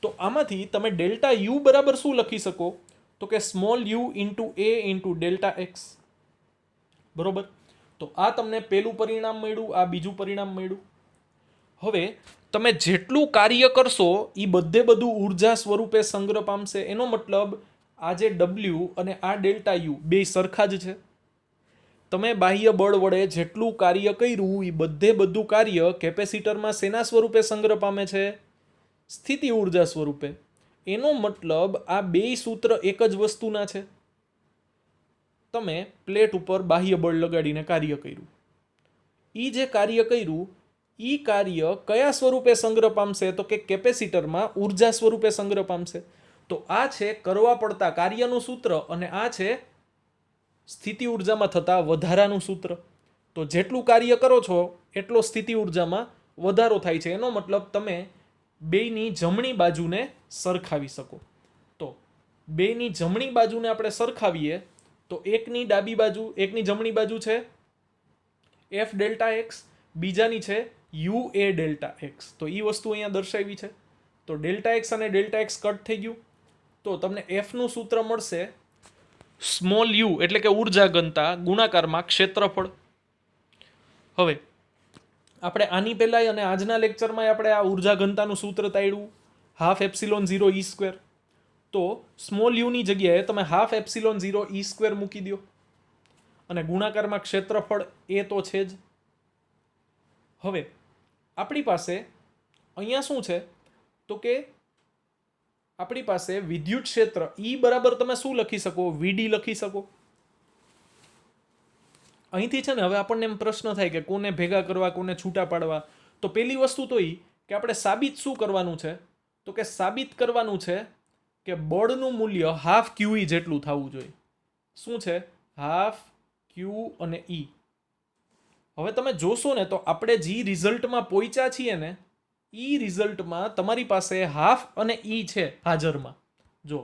તો આમાંથી તમે ડેલ્ટા યુ બરાબર શું લખી શકો? તો કે small you into A into delta x. બરોબર. તો આ તમને પહેલું પરિણામ મળ્યું, આ બીજું પરિણામ મળ્યું. હવે તમે જેટલું કાર્ય કરશો એ બધું ઉર્જા સ્વરૂપે સંગ્રહ પામશે. એનો મતલબ આ જે ડબલ્યુ અને આ ડેલ્ટા યુ બે સરખા જ છે. તમે બાહ્ય બળ વડે જેટલું કાર્ય કર્યું એ બધું કાર્ય કેપેસિટરમાં શેના સ્વરૂપે સંગ્રહ પામે છે? સ્થિતિ ઉર્જા સ્વરૂપે. એનો મતલબ આ બે સૂત્ર એક જ વસ્તુના છે. તમે પ્લેટ ઉપર બાહ્ય બળ લગાડીને કાર્ય કર્યું, એ જે કાર્ય કર્યું એ કાર્ય કયા સ્વરૂપે સંગ્રહ પામશે? તો કે કેપેસિટરમાં ઉર્જા સ્વરૂપે સંગ્રહ પામશે. તો આ છે કરવા પડતા કાર્યનું સૂત્ર અને આ છે સ્થિતિ ઉર્જામાં થતા વધારાનું સૂત્ર. તો જેટલું કાર્ય કરો છો એટલો સ્થિતિ ઉર્જામાં વધારો થાય છે. એનો મતલબ તમે બેયની જમણી બાજુને સરખાવી શકો. તો બેયની જમણી બાજુને આપણે સરખાવીએ તો એકની ડાબી બાજુ, એકની જમણી બાજુ છે એફ ડેલ્ટા એક્સ, બીજાની છે યુ એ ડેલ્ટા એક્સ. તો એ વસ્તુ અહીંયા દર્શાવી છે. તો ડેલ્ટા એક્સ અને ડેલ્ટા એક્સ કટ થઈ ગયું. તો તમને એફનું સૂત્ર મળશે સ્મોલ યુ એટલે કે ઉર્જા ઘનતા ગુણાકારમાં ક્ષેત્રફળ. હવે આપણે આની પહેલાં અને આજના લેક્ચરમાં આપણે આ ઉર્જા ઘનતાનું સૂત્ર તાળ્યું હાફ એપ્સિલોન 0 ઈ સ્ક્વેર. તો સ્મોલ યુની જગ્યાએ તમે હાફ એપ્સિલોન 0 ઈ સ્ક્વેર મૂકી દો અને ગુણાકારમાં ક્ષેત્રફળ એ તો છે જ. હવે આપણી પાસે અહીંયા શું છે? તો કે આપણી પાસે વિદ્યુત ક્ષેત્ર ઈ બરાબર તમે શું લખી શકો? વીડી લખી શકો. અહીંથી છે ને હવે આપણને એમ પ્રશ્ન થાય કે કોને ભેગા કરવા, કોને છૂટા પાડવા. તો પહેલી વસ્તુ તો એ કે આપણે સાબિત શું કરવાનું છે? તો કે સાબિત કરવાનું છે કે બળનું મૂલ્ય હાફ ક્યુઈ જેટલું થવું જોઈએ. શું છે? હાફ ક્યુ અને ઈ. હવે તમે જોશો ને તો આપણે જે રિઝલ્ટમાં પહોંચ્યા છીએ ને ઈ રિઝલ્ટમાં તમારી પાસે હાફ અને ઈ છે હાજરમાં. જો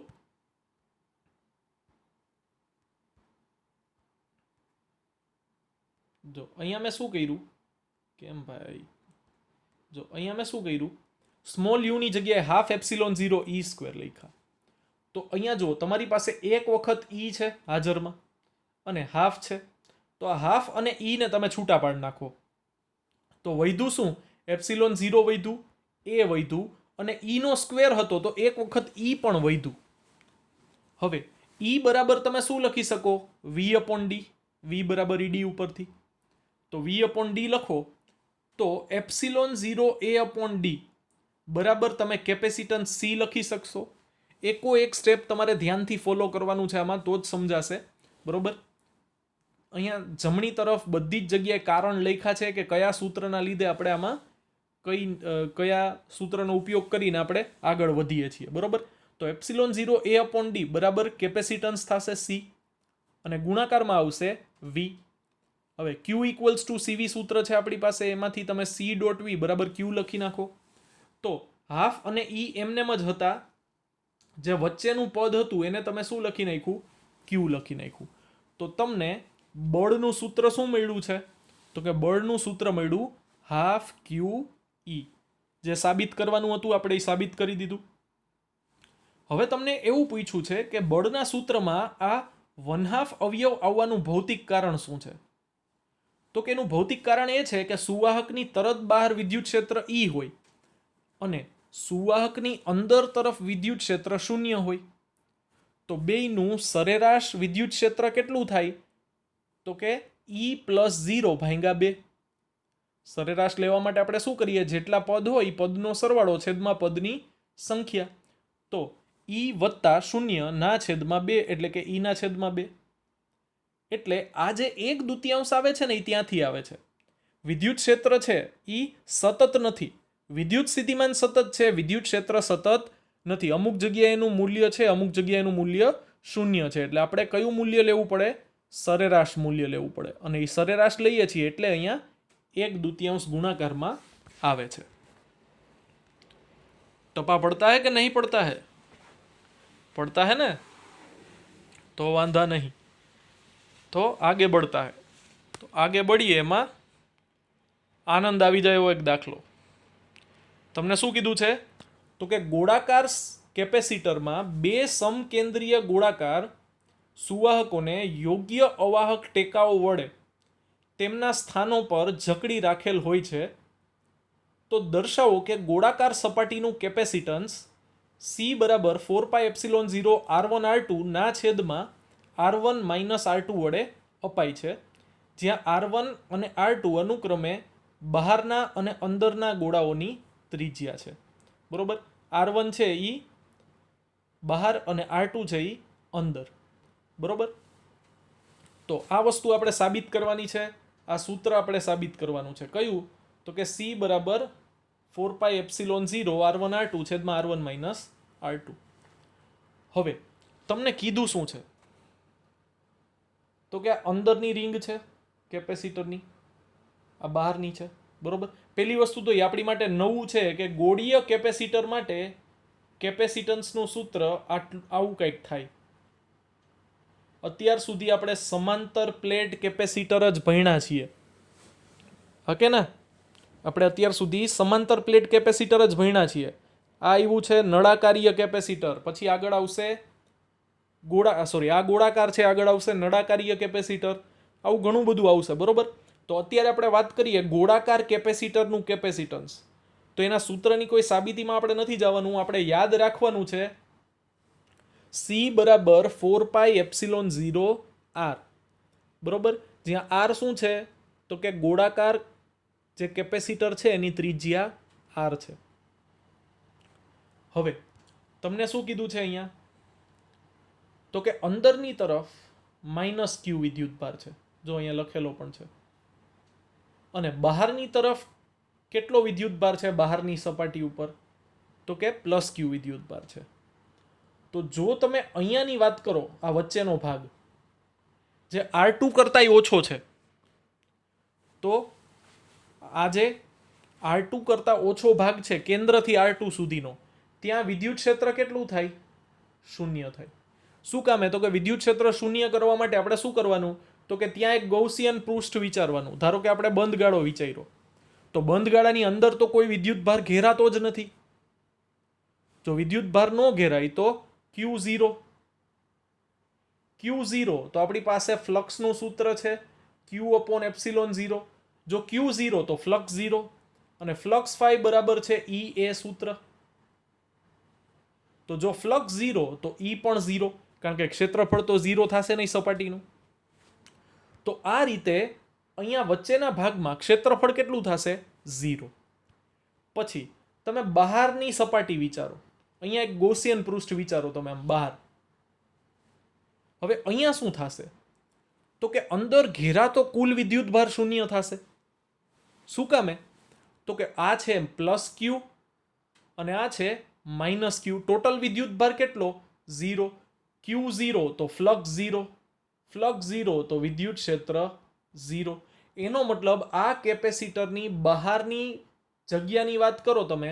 અહીંયા મેં શું કર્યું? કેમ ભાઈ? જો અહીંયા મેં શું કર્યું? સ્મોલ યુની જગ્યાએ હાફ એપ્સિલોન 0 ઈ સ્ક્વેર લખ્યા. તો અહીંયા જો તમારી પાસે એક વખત ઈ છે હાજરમાં અને હાફ છે. તો આ હાફ અને ઈ ને તમે છૂટા પાડી નાખો તો વધ્યું શું? એપ્સિલોન 0 વધ્યું, એ વધ્યું અને ઈ નો સ્ક્વેર હતો તો એક વખત ઈ પણ વધ્યું. હવે ઈ બરાબર તમે શું લખી શકો? વી અપોન ડી. વી બરાબર ઈ ડી ઉપરથી. તો વી અપોન ડી લખો તો એપ્સિલોન 0 એ અપોન ડી બરાબર તમે કેપેસિટન્સ સી લખી શકશો. એકો એક સ્ટેપ તમારે ધ્યાનથી ફોલો કરવાનું છે આમાં, તો જ સમજાશે. બરોબર. અહીંયા જમણી તરફ બધી જ જગ્યાએ કારણ લખ્યા છે કે કયા સૂત્રના લીધે આપણે આમાં કયા સૂત્રનો ઉપયોગ કરીને આપણે આગળ વધીએ છીએ. બરોબર. તો એપ્સિલોન 0 એ અપોન ડી બરાબર કેપેસિટન્સ થશે સી અને ગુણાકારમાં આવશે વી. હવે ક્યુ ઇક્વલ્સ ટુ સીવી સૂત્ર છે આપણી પાસે, એમાંથી તમે સી ડોટ વી બરાબર ક્યુ લખી નાખો. તો હાફ અને ઈ એમનેમ જ હતા, જે વચ્ચેનું પદ હતું એને તમે શું લખી નાખ્યું? ક્યુ લખી નાખ્યું. તો તમને બળનું સૂત્ર શું મળ્યું છે? તો કે બળનું સૂત્ર મળ્યું હાફ ક્યુ ઈ. જે સાબિત કરવાનું હતું આપણે એ સાબિત કરી દીધું. હવે તમને એવું પૂછ્યું છે કે બળના સૂત્રમાં આ 1/2 અવયવ આવવાનું ભૌતિક કારણ શું છે? તો કે એનું ભૌતિક કારણ એ છે કે સુવાહકની તરત બહાર વિદ્યુત ક્ષેત્ર ઈ હોય અને સુવાહકની અંદર તરફ વિદ્યુત ક્ષેત્ર શૂન્ય હોય. તો બેયનું સરેરાશ વિદ્યુત ક્ષેત્ર કેટલું થાય? તો કે ઈ પ્લસ 0 ભાગ્યા 2. સરેરાશ લેવા માટે આપણે શું કરીએ? જેટલા પદ હોય એ પદનો સરવાળો છેદમાં પદની સંખ્યા. તો ઈ વત્તા 0 ના છેદમાં 2 એટલે કે ઈ ના છેદમાં 2. એટલે આ જે 1/2 આવે છે ને એ ત્યાંથી આવે છે. વિદ્યુત ક્ષેત્ર છે એ સતત નથી. વિદ્યુત સ્થિતિમાન સતત છે, વિદ્યુત ક્ષેત્ર સતત નથી. અમુક જગ્યાએ એનું મૂલ્ય છે, અમુક જગ્યાએ એનું મૂલ્ય 0 છે. એટલે આપણે કયું મૂલ્ય લેવું પડે? સરેરાશ મૂલ્ય લેવું પડે. અને એ સરેરાશ લઈએ છીએ એટલે અહીંયા 1/2 ગુણાકારમાં આવે છે. टपा पड़ता है कि नहीं पड़ता है? पड़ता है ना? तो वांधा नहीं. तो आगे बढ़ता है. तो आगे बढ़िए એમાં આનંદ આવી જાય એવો એક દાખલો. તમને શું કીધું છે? તો કે ગોળાકાર કેપેસિટરમાં બે સમકેન્દ્રીય ગોળાકાર સુવાહકોને યોગ્ય અવાહક ટેકાઓ વડે તેમના સ્થાનો પર જકડી રાખેલ હોય છે તો દર્શાવો કે ગોળાકાર સપાટીનું કેપેસિટન્સ C બરાબર 4πε0 R1 R2 ના છેદમાં R1 માઇનસ R2 વડે અપાય છે, જ્યાં R1 અને R2 અનુક્રમે બહારના અને અંદરના ગોળાઓની ત્રિજ્યા છે. બરોબર, R1 છે એ બહાર અને R2 છે એ અંદર. બરોબર, તો આ વસ્તુ આપણે સાબિત કરવાની છે. આ સૂત્ર આપણે સાબિત કરવાનું છે. કયું? તો કે C બરાબર 4πε0 R1 R2 છેદમાં R1 માઇનસ R2. હવે તમને કીધું શું છે? તો કે આ અંદરની રિંગ છે કેપેસિટરની, આ બહારની છે. બરોબર, પહેલી વસ્તુ તો એ આપણી માટે નવું છે કે ગોળીય કેપેસિટર માટે કેપેસિટન્સનું સૂત્ર આવું કંઈક થાય. અત્યાર સુધી આપણે સમાંતર પ્લેટ કેપેસિટર જ ભણ્યા છીએ, હકે ને? આપણે અત્યાર સુધી સમાંતર પ્લેટ કેપેસિટર જ ભણ્યા છીએ. આ આવ્યું છે નળાકારીય કેપેસિટર, પછી આગળ આવશે આ ગોળાકાર છે, આગળ આવશે નળાકારીય કેપેસિટર, આવું ઘણું બધું આવશે. બરોબર, તો અત્યારે આપણે વાત કરીએ ગોળાકાર કેપેસિટરનું કેપેસિટન્સ. તો એના સૂત્રની કોઈ સાબિતીમાં આપણે નથી જવાનું, આપણે યાદ રાખવાનું છે C બરાબર 4πε0 R. બરોબર, જ્યાં R શું છે? તો કે ગોળાકાર જે કેપેસિટર છે એની ત્રિજ્યા R છે. હવે તમને શું કીધું છે અહીંયા? તો કે અંદરની તરફ -Q વિદ્યુતભાર છે, જો અહીંયા લખેલો પણ છે, અને બહારની તરફ કેટલો વિદ્યુતભાર છે બહારની સપાટી ઉપર? તો કે +Q વિદ્યુતભાર છે. તો જો તમે અહીંયાની વાત કરો, આ વચ્ચેનો ભાગ જે R2 કરતાંય ઓછો છે, તો આ જે R2 કરતાં ઓછો ભાગ છે કેન્દ્રથી R2 સુધીનો, ત્યાં વિદ્યુત ક્ષેત્ર કેટલું થાય? શૂન્ય થાય. શું કામે? તો કે વિદ્યુત ક્ષેત્ર શૂન્ય કરવા માટે આપણે શું કરવાનું? તો કે ત્યાં એક ગૌસિયન પૃષ્ઠ વિચારવાનું. ધારો કે આપણે બંધ ગાળો વિચાર્યો, તો બંધ ગાળાની અંદર તો કોઈ વિદ્યુતભાર ઘેરાતો જ નથી. જો વિદ્યુતભાર ન ઘેરાય તો Q0. તો આપણી પાસે ફ્લક્સનું સૂત્ર છે Q/ε0. જો Q0 તો ફ્લક્સ 0, અને ફ્લક્સ φ બરાબર છે E a સૂત્ર. તો જો ફ્લક્સ 0 તો E પણ 0, કારણ કે ક્ષેત્રફળ તો 0 થશે નહીં સપાટીનું. તો આ રીતે અહીંયા વચ્ચેના ભાગમાં ક્ષેત્રફળ કેટલું થશે? 0. પછી તમે બહારની સપાટી વિચારો, અહીંયા એક ગૌસિયન પૃષ્ઠ વિચારો તમે આમ બહાર. હવે અહીંયા શું થશે? તો કે અંદર ઘેરાતો કુલ વિદ્યુતભાર શૂન્ય થશે. શું કામે? તો કે આ છે +Q અને આ છે -Q. ટોટલ વિદ્યુતભાર કેટલો? 0. Q0 તો ફ્લક્સ 0, ફ્લક્સ 0 તો વિદ્યુત ક્ષેત્ર 0. એનો મતલબ આ કેપેસિટરની બહારની જગ્યાની વાત કરો તમે,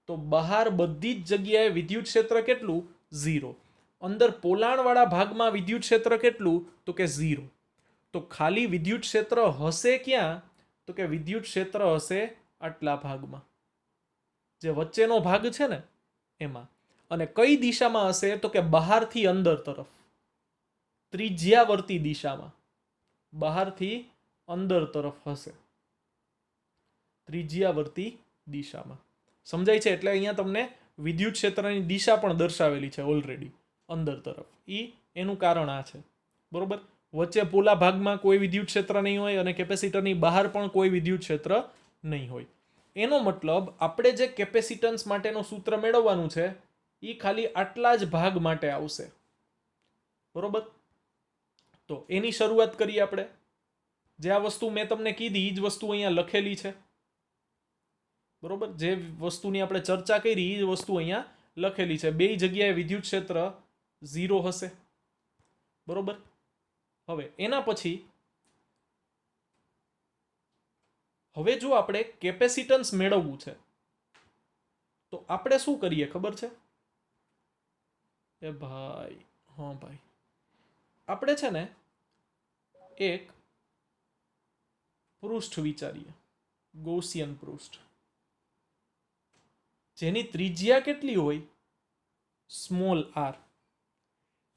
તો બહાર બધી જ જગ્યાએ વિદ્યુત ક્ષેત્ર કેટલું? 0. અંદર પોલાણવાળા ભાગમાં વિદ્યુત ક્ષેત્ર કેટલું? તો કે 0. તો ખાલી વિદ્યુત ક્ષેત્ર હશે ક્યાં? તો કે વિદ્યુત ક્ષેત્ર હશે આટલા ભાગમાં, જે વચ્ચેનો ભાગ છે ને એમાં. અને કઈ દિશામાં હશે? તો કે બહારથી અંદર તરફ, ત્રિજ્યાવર્તી દિશામાં, બહારથી અંદર તરફ હશે, ત્રિજ્યાવર્તી દિશામાં. સમજાય છે? એટલે અહીંયા તમને વિદ્યુત ક્ષેત્રની દિશા પણ દર્શાવેલી છે ઓલરેડી, અંદર તરફ. એનું કારણ આ છે. બરોબર, વચ્ચે પોલા ભાગમાં કોઈ વિદ્યુત ક્ષેત્ર નહીં હોય અને કેપેસિટરની બહાર પણ કોઈ વિદ્યુત ક્ષેત્ર નહીં હોય. એનો મતલબ આપણે જે કેપેસિટન્સ માટેનું સૂત્ર મેળવવાનું છે એ ખાલી આટલા જ ભાગ માટે આવશે. બરોબર, તો એની શરૂઆત કરીએ આપણે. જે આ વસ્તુ મેં તમને કીધી એ જ વસ્તુ અહીંયા લખેલી છે. બરોબર, જે વસ્તુની આપણે ચર્ચા કરી એ જ વસ્તુ અહીંયા લખેલી છે. બે જગ્યાએ વિદ્યુત ક્ષેત્ર 0 હશે. બરોબર, હવે એના પછી હવે જો આપણે કેપેસિટન્સ મેળવવું છે તો આપણે શું કરીએ ખબર છે? એ ભાઈ, હા ભાઈ, આપણે છે ને એક પૃષ્ઠ વિચારીએ, ગૌસિયન પૃષ્ઠ, જેની ત્રિજ્યા કેટલી હોય? સ્મોલ આર,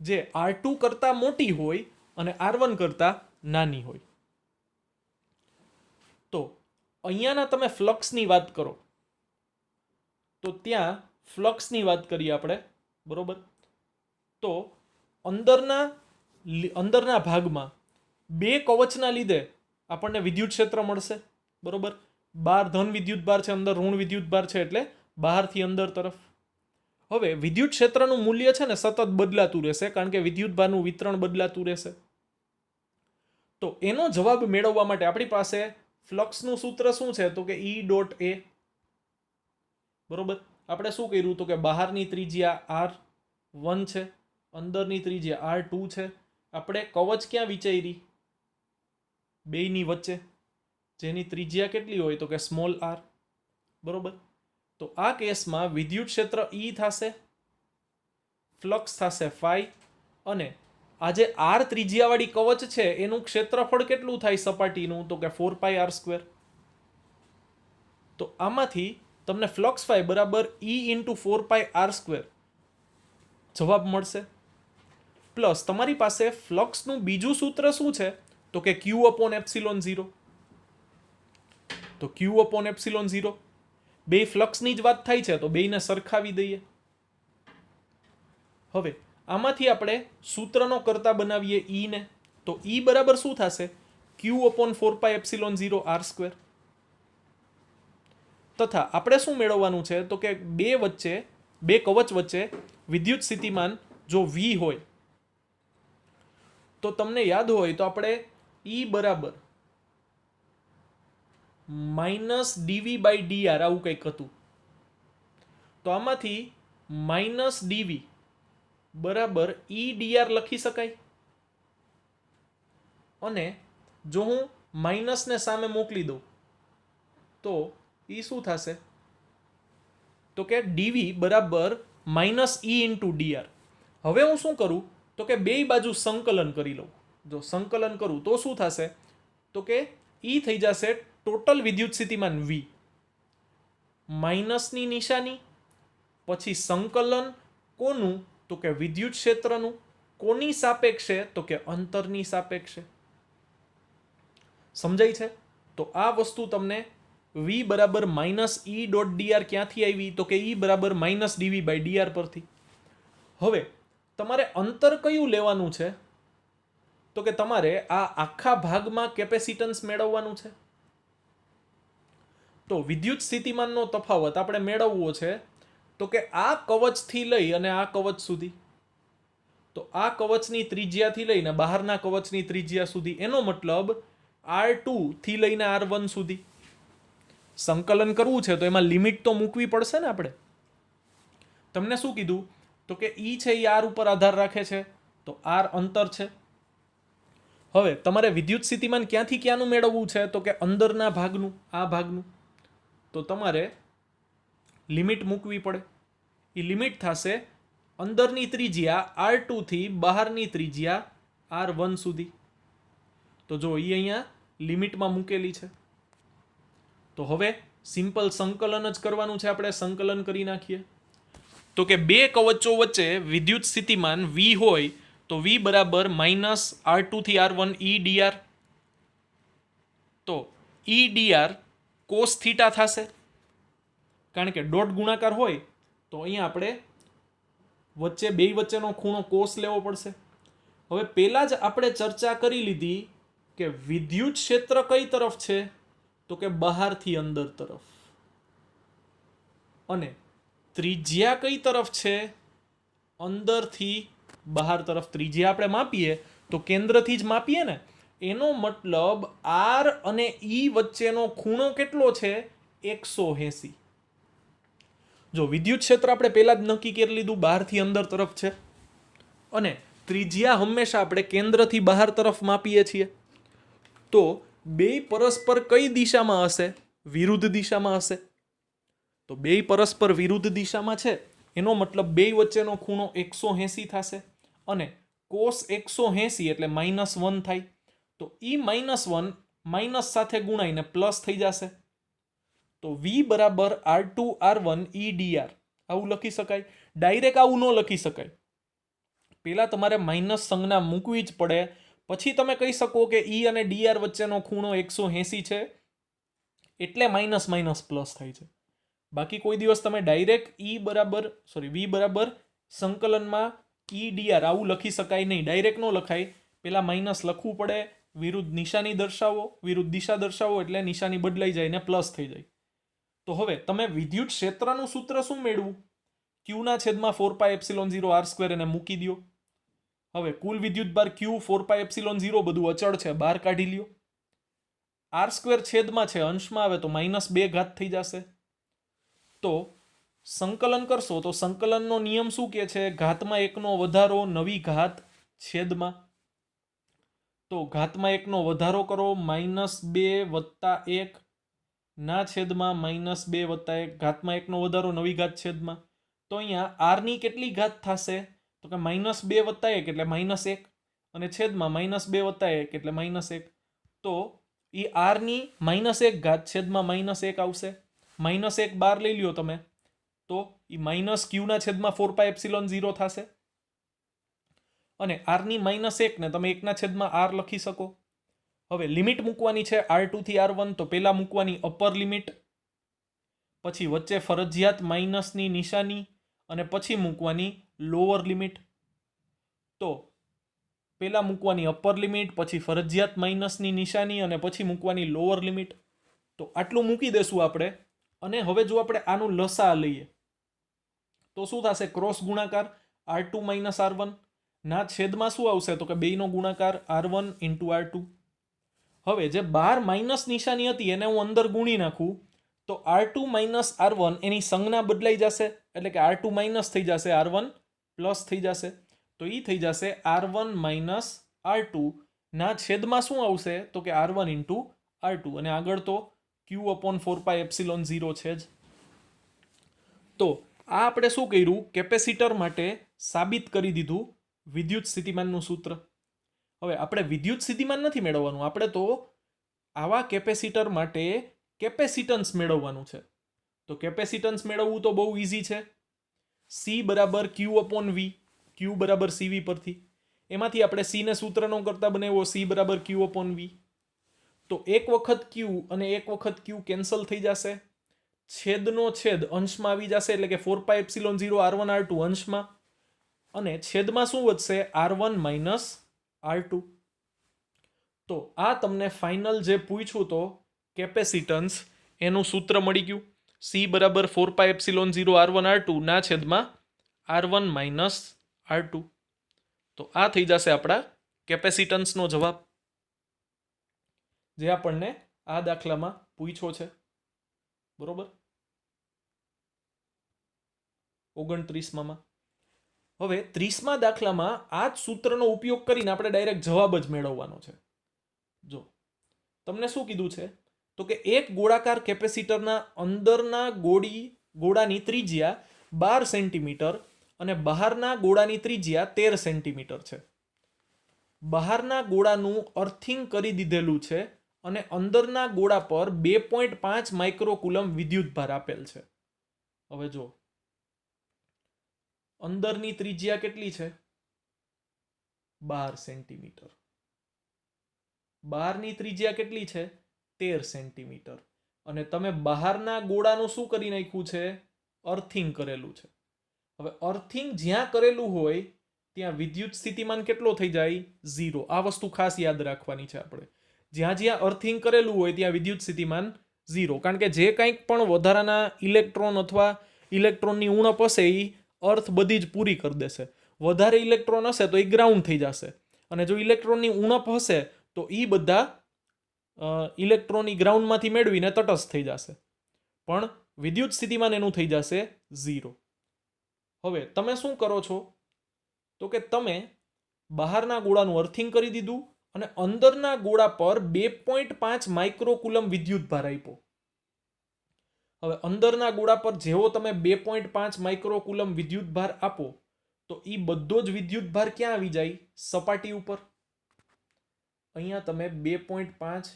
જે R2 કરતાં મોટી હોય અને R1 કરતાં નાની હોય. તો અહીંયાના તમે ફ્લક્સની વાત કરો તો ત્યાં ફ્લક્સની વાત કરીએ આપણે, બરોબર. તો અંદરના ભાગમાં બે કવચના લીધે આપણને વિદ્યુત ક્ષેત્ર મળશે, બરોબર. બહાર ધન વિદ્યુત ભાર છે, અંદર ઋણ વિદ્યુત ભાર છે, એટલે બહારથી અંદર તરફ. હવે વિદ્યુત ક્ષેત્રનું મૂલ્ય છે ને સતત બદલાતું રહેશે, કારણ કે વિદ્યુત ભારનું વિતરણ બદલાતું રહેશે. તો એનો જવાબ મેળવવા માટે આપણી પાસે ફ્લક્સનું સૂત્ર શું છે? તો કે E ડોટ A, બરોબર. આપણે શું કર્યું? તો કે બહારની ત્રિજ્યા R1 છે, અંદરની ત્રિજ્યા R2 છે. આપણે કવચ ક્યાં વિચારી? બેયની વચ્ચે, જેની ત્રિજ્યા કેટલી હોય? તો કે સ્મોલ r, બરોબર. તો આ કેસમાં વિદ્યુત ક્ષેત્ર E થશે, ફ્લક્સ થશે ફાઈ, અને આ જે r ત્રિજ્યાવાળી કવચ છે એનું ક્ષેત્રફળ કેટલું થાય સપાટીનું? તો કે 4πr². તો આમાંથી તમને ફ્લક્સ ફાઈ બરાબર E ઇન્ટુ 4πr² જવાબ મળશે. પ્લસ તમારી પાસે ફ્લક્સનું બીજું સૂત્ર શું છે? તો કે Q/ε0. તો Q/ε0 બે ફ્લક્સની જ વાત થાય છે, તો બેયને સરખાવી દઈએ. હવે આમાંથી આપણે સૂત્રનો કરતા બનાવીએ E ને. તો E બરાબર શું થશે? Q/4πε0r². તથા આપણે શું મેળવવાનું છે? તો કે બે કવચ વચ્ચે વિદ્યુત સ્થિતિમાન જો V હોય, તો તમને યાદ હોય તો આપણે E બરાબર -dV/dr આવું કંઈક હતું. તો આમાંથી -dV બરાબર E dr લખી શકાય. અને જો હું માઇનસને સામે મોકલી દઉં તો એ શું થશે? તો કે dV બરાબર -E ઇન્ટુ dr. હવે હું શું કરું? તો કે બે બાજુ સંકલન કરી લઉં. જો સંકલન કરું તો શું થશે? તો કે E થઈ જશે ટોટલ વિદ્યુત સ્થિતિમાન V, માઇનસની નિશાની, પછી સંકલન કોનું? તો કે વિદ્યુત ક્ષેત્રનું. કોની સાપેક્ષે? તો કે અંતરની સાપેક્ષે. સમજાય છે? તો આ વસ્તુ તમને V બરાબર -E ડોટ dr ક્યાંથી આવી? તો કે E બરાબર -dV/dr પરથી. હવે તમારે અંતર કયું લેવાનું છે? તો કે તમારે આ આખા ભાગમાં કેપેસિટન્સ મેળવવાનું છે. તો વિદ્યુત સ્થિતિમાનનો તફાવત આપણે મેળવવો છે, તો કે આ કવચથી લઈ અને આ કવચ સુધી. તો આ કવચની ત્રિજ્યાથી લઈને બહારના કવચની ત્રિજ્યા સુધી, એનો મતલબ R2 થી લઈને R1 સુધી. સંકલન કરવું છે તો એમાં લિમિટ તો મૂકવી પડશે ને આપણે. તમને શું કીધું? તો કે E છે એ R ઉપર આધાર રાખે છે, તો R અંતર છે. હવે તમારે વિદ્યુત સ્થિતિમાન ક્યાંથી ક્યાંનું મેળવવું છે? તો કે અંદરના ભાગનું, આ ભાગનું. તો તમારે લિમિટ મૂકવી પડે. એ લિમિટ થશે અંદરની ત્રિજ્યા R2 થી બહારની ત્રિજ્યા R1 સુધી. તો જો એ અહીંયા લિમિટમાં મૂકેલી છે. તો હવે સિમ્પલ સંકલન જ કરવાનું છે આપણે. સંકલન કરી નાખીએ. તો કે બે કવચો વચ્ચે વિદ્યુત સ્થિતિમાન V હોય તો V બરાબર -R2 થી R1 E dr. તો E dr cos થીટા થશે, કારણ કે ડોટ ગુણાકાર હોય તો અહીંયા આપણે બે વચ્ચેનો ખૂણો કોસ લેવો પડશે. હવે પહેલા જ આપણે ચર્ચા કરી લીધી કે વિદ્યુત ક્ષેત્ર કઈ તરફ છે? તો કે બહારથી અંદર તરફ. અને ત્રિજ્યા કઈ તરફ છે? અંદરથી બહાર તરફ. ત્રિજ્યા આપણે માપીએ તો કેન્દ્રથી જ માપીએ ને. એનો મતલબ R અને E વચ્ચેનો ખૂણો કેટલો છે? 180. જો વિદ્યુત ક્ષેત્ર આપણે પહેલા જ નક્કી કરી લીધું બહારથી અંદર તરફ છે, અને ત્રિજ્યા હંમેશા આપણે કેન્દ્રથી બહાર તરફ માપીએ છીએ, તો બે પરસ્પર કઈ દિશામાં હશે? વિરુદ્ધ દિશામાં હશે. તો બે પરસ્પર વિરુદ્ધ દિશામાં છે, એનો મતલબ બે વચ્ચેનો ખૂણો 180 થશે, અને cos 180 એટલે -1 થાય. તો એ -1 માઇનસ સાથે ગુણાઈને પ્લસ થઈ જશે. તો V બરાબર R2 R1 E dr આવું લખી શકાય. ડાયરેક્ટ આવું ન લખી શકાય. પહેલાં તમારે માઇનસ સંજ્ઞા મૂકવી જ પડે, પછી તમે કહી શકો કે ઈ અને ડીઆર વચ્ચેનો ખૂણો 180 છે એટલે માઇનસ માઇનસ પ્લસ થાય છે. બાકી કોઈ દિવસ તમે ડાયરેક્ટ વી બરાબર સંકલનમાં ઈ ડીઆર આવું લખી શકાય નહીં. ડાયરેક્ટ ન લખાય, પહેલાં માઇનસ લખવું પડે, વિરુદ્ધ નિશાની દર્શાવો, વિરુદ્ધ દિશા દર્શાવો એટલે નિશાની બદલાઈ જાય ને પ્લસ થઈ જાય. તો હવે તમે વિદ્યુત ક્ષેત્રનું સૂત્ર શું મેળવું? ક્યુના છેદમાં 4πε0 r² એને મૂકી દો. હવે કુલ વિદ્યુતભાર ક્યુ 4πε0 બધું અચળ છે, બહાર કાઢી લ્યો. r² છેદમાં છે, અંશમાં આવે તો -2 ઘાત થઈ જશે. તો સંકલન કરશો તો સંકલનનો નિયમ શું કહે છે? ઘાતમાં 1નો વધારો નવી ઘાત છેદમાં. તો ઘાતમાં 1નો વધારો કરો, -2 + 1 ના છેદમાં -2 + 1, ઘાતમાં 1નો વધારો નવી ઘાત છેદમાં. તો અહીંયા આરની કેટલી ઘાત થશે? તો કે -2 + 1 એટલે -1 અને છેદમાં -2 + 1 એટલે -1. તો એ આરની -1 ઘાત છેદમાં -1 આવશે. -1 બહાર લઈ લ્યો તમે તો એ -q ના છેદમાં 4πε0 થશે. અને આરની -1 ને તમે 1 ના છેદમાં r લખી શકો. હવે લિમિટ મૂકવાની છે r2 થી r1. તો પહેલા મૂકવાની અપર લિમિટ, પછી વચ્ચે ફરજિયાત માઇનસની નિશાની અને પછી મૂકવાની લોઅર લિમિટ. તો પહેલા મૂકવાની અપર લિમિટ, પછી ફરજિયાત માઇનસની નિશાની અને પછી મૂકવાની લોઅર લિમિટ. તો આટલું મૂકી દેશું આપણે. અને હવે જો આપણે આનું લસા લઈએ તો શું થશે? ક્રોસ ગુણાકાર r2 - r1 ના છેદમાં શું આવશે? તો કે બેયનો ગુણાકાર r1 × r2. હવે જે બહાર માઇનસ નિશાની હતી એને હું અંદર ગુણી નાખું તો r2 - r1 એની સંજ્ઞા બદલાઈ જશે, એટલે કે r2 માઇનસ થઈ જશે, r1 પ્લસ થઈ જશે. તો એ થઈ જશે r1 - r2 ના છેદમાં શું આવશે? તો કે r1 × r2. અને આગળ તો q/4πε0 છે જ. તો આ આપણે શું કર્યું? કેપેસિટર માટે સાબિત કરી દીધું વિદ્યુત સ્થિતિમાનનું સૂત્ર. હવે આપણે વિદ્યુત સ્થિતિમાન નથી મેળવવાનું, આપણે તો આવા કેપેસિટર માટે કેપેસિટન્સ મેળવવાનું છે. તો કેપેસિટન્સ મેળવવું તો બહુ ઇઝી છે. C = q/v, q = cv પરથી. એમાંથી આપણે c ને સૂત્ર નો કરતા બનાવ્યો, c = q/v. તો એક વખત q અને એક વખત q કેન્સલ થઈ જશે. છેદનો છેદ અંશમાં આવી જશે, એટલે કે 4πε0 r1 r2 અંશમાં, અને છેદમાં શું વધશે? r1 - r2. તો આ તમને ફાઇનલ જે પૂછ્યું તો કેપેસિટન્સ એનું સૂત્ર મળી ગયું. C = 4πε0 r1 r2 ના છેદમાં r1 - r2. તો આ થઈ જશે આપણા કેપેસિટન્સનો જવાબ, જે આપણને આ દાખલામાં પૂછ્યો છે. બરોબર, 29માં. હવે 30મા દાખલામાં આ જ સૂત્રનો ઉપયોગ કરીને આપણે ડાયરેક્ટ જવાબ જ મેળવવાનો છે. જો તમને શું કીધું છે? તો કે એક ગોળાકાર કેપેસિટરના અંદરના ગોળાની ત્રિજ્યા 12 સેન્ટીમીટર અને બહારના ગોળાની ત્રિજ્યા 13 સેન્ટીમીટર છે. બહારના ગોળાનું અર્થિંગ કરી દીધેલું છે અને અંદરના ગોળા પર 2.5 માઇક્રોકુલમ વિદ્યુતભાર આપેલ છે. હવે જો અંદરની ત્રિજ્યા કેટલી છે? 12 સેન્ટીમીટર. બહારની ત્રિજ્યા કેટલી છે? 13 સેન્ટીમીટર. અને તમે બહારના ગોળાનું શું કરી નાખ્યું છે? અર્થિંગ કરેલું છે. હવે અર્થિંગ જ્યાં કરેલું હોય ત્યાં વિદ્યુત સ્થિતિમાન કેટલો થઈ જાય? 0. આ વસ્તુ ખાસ યાદ રાખવાની છે આપણે. જ્યાં જ્યાં અર્થિંગ કરેલું હોય ત્યાં વિદ્યુત સ્થિતિમાન 0. કારણ કે જે કંઈક પણ વધારાના ઇલેક્ટ્રોન અથવા ઇલેક્ટ્રોનની ઉણપ હશે એ અર્થ બધી જ પૂરી કરી દેશે. વધારે ઇલેક્ટ્રોન હશે તો એ ગ્રાઉન્ડ થઈ જશે, અને જો ઇલેક્ટ્રોનની ઉણપ હશે તો એ બધા ઇલેક્ટ્રોન ગ્રાઉન્ડમાંથી મેળવીને તટસ્થ થઈ જશે. પણ વિદ્યુત સ્થિતિમાન એનું થઈ જશે 0. હવે તમે શું કરો છો? તો કે તમે બહારના ગોળાનું અર્થિંગ કરી દીધું અને અંદરના ગોળા પર 2.5 માઇક્રોકુલમ વિદ્યુતભાર આપ્યો. હવે અંદરના ગોળા પર જેવો તમે 2.5 માઇક્રોકુલમ વિદ્યુતભાર આપો તો એ બધો જ વિદ્યુતભાર ક્યાં આવી જાય? સપાટી ઉપર. અહીંયા તમે 2.5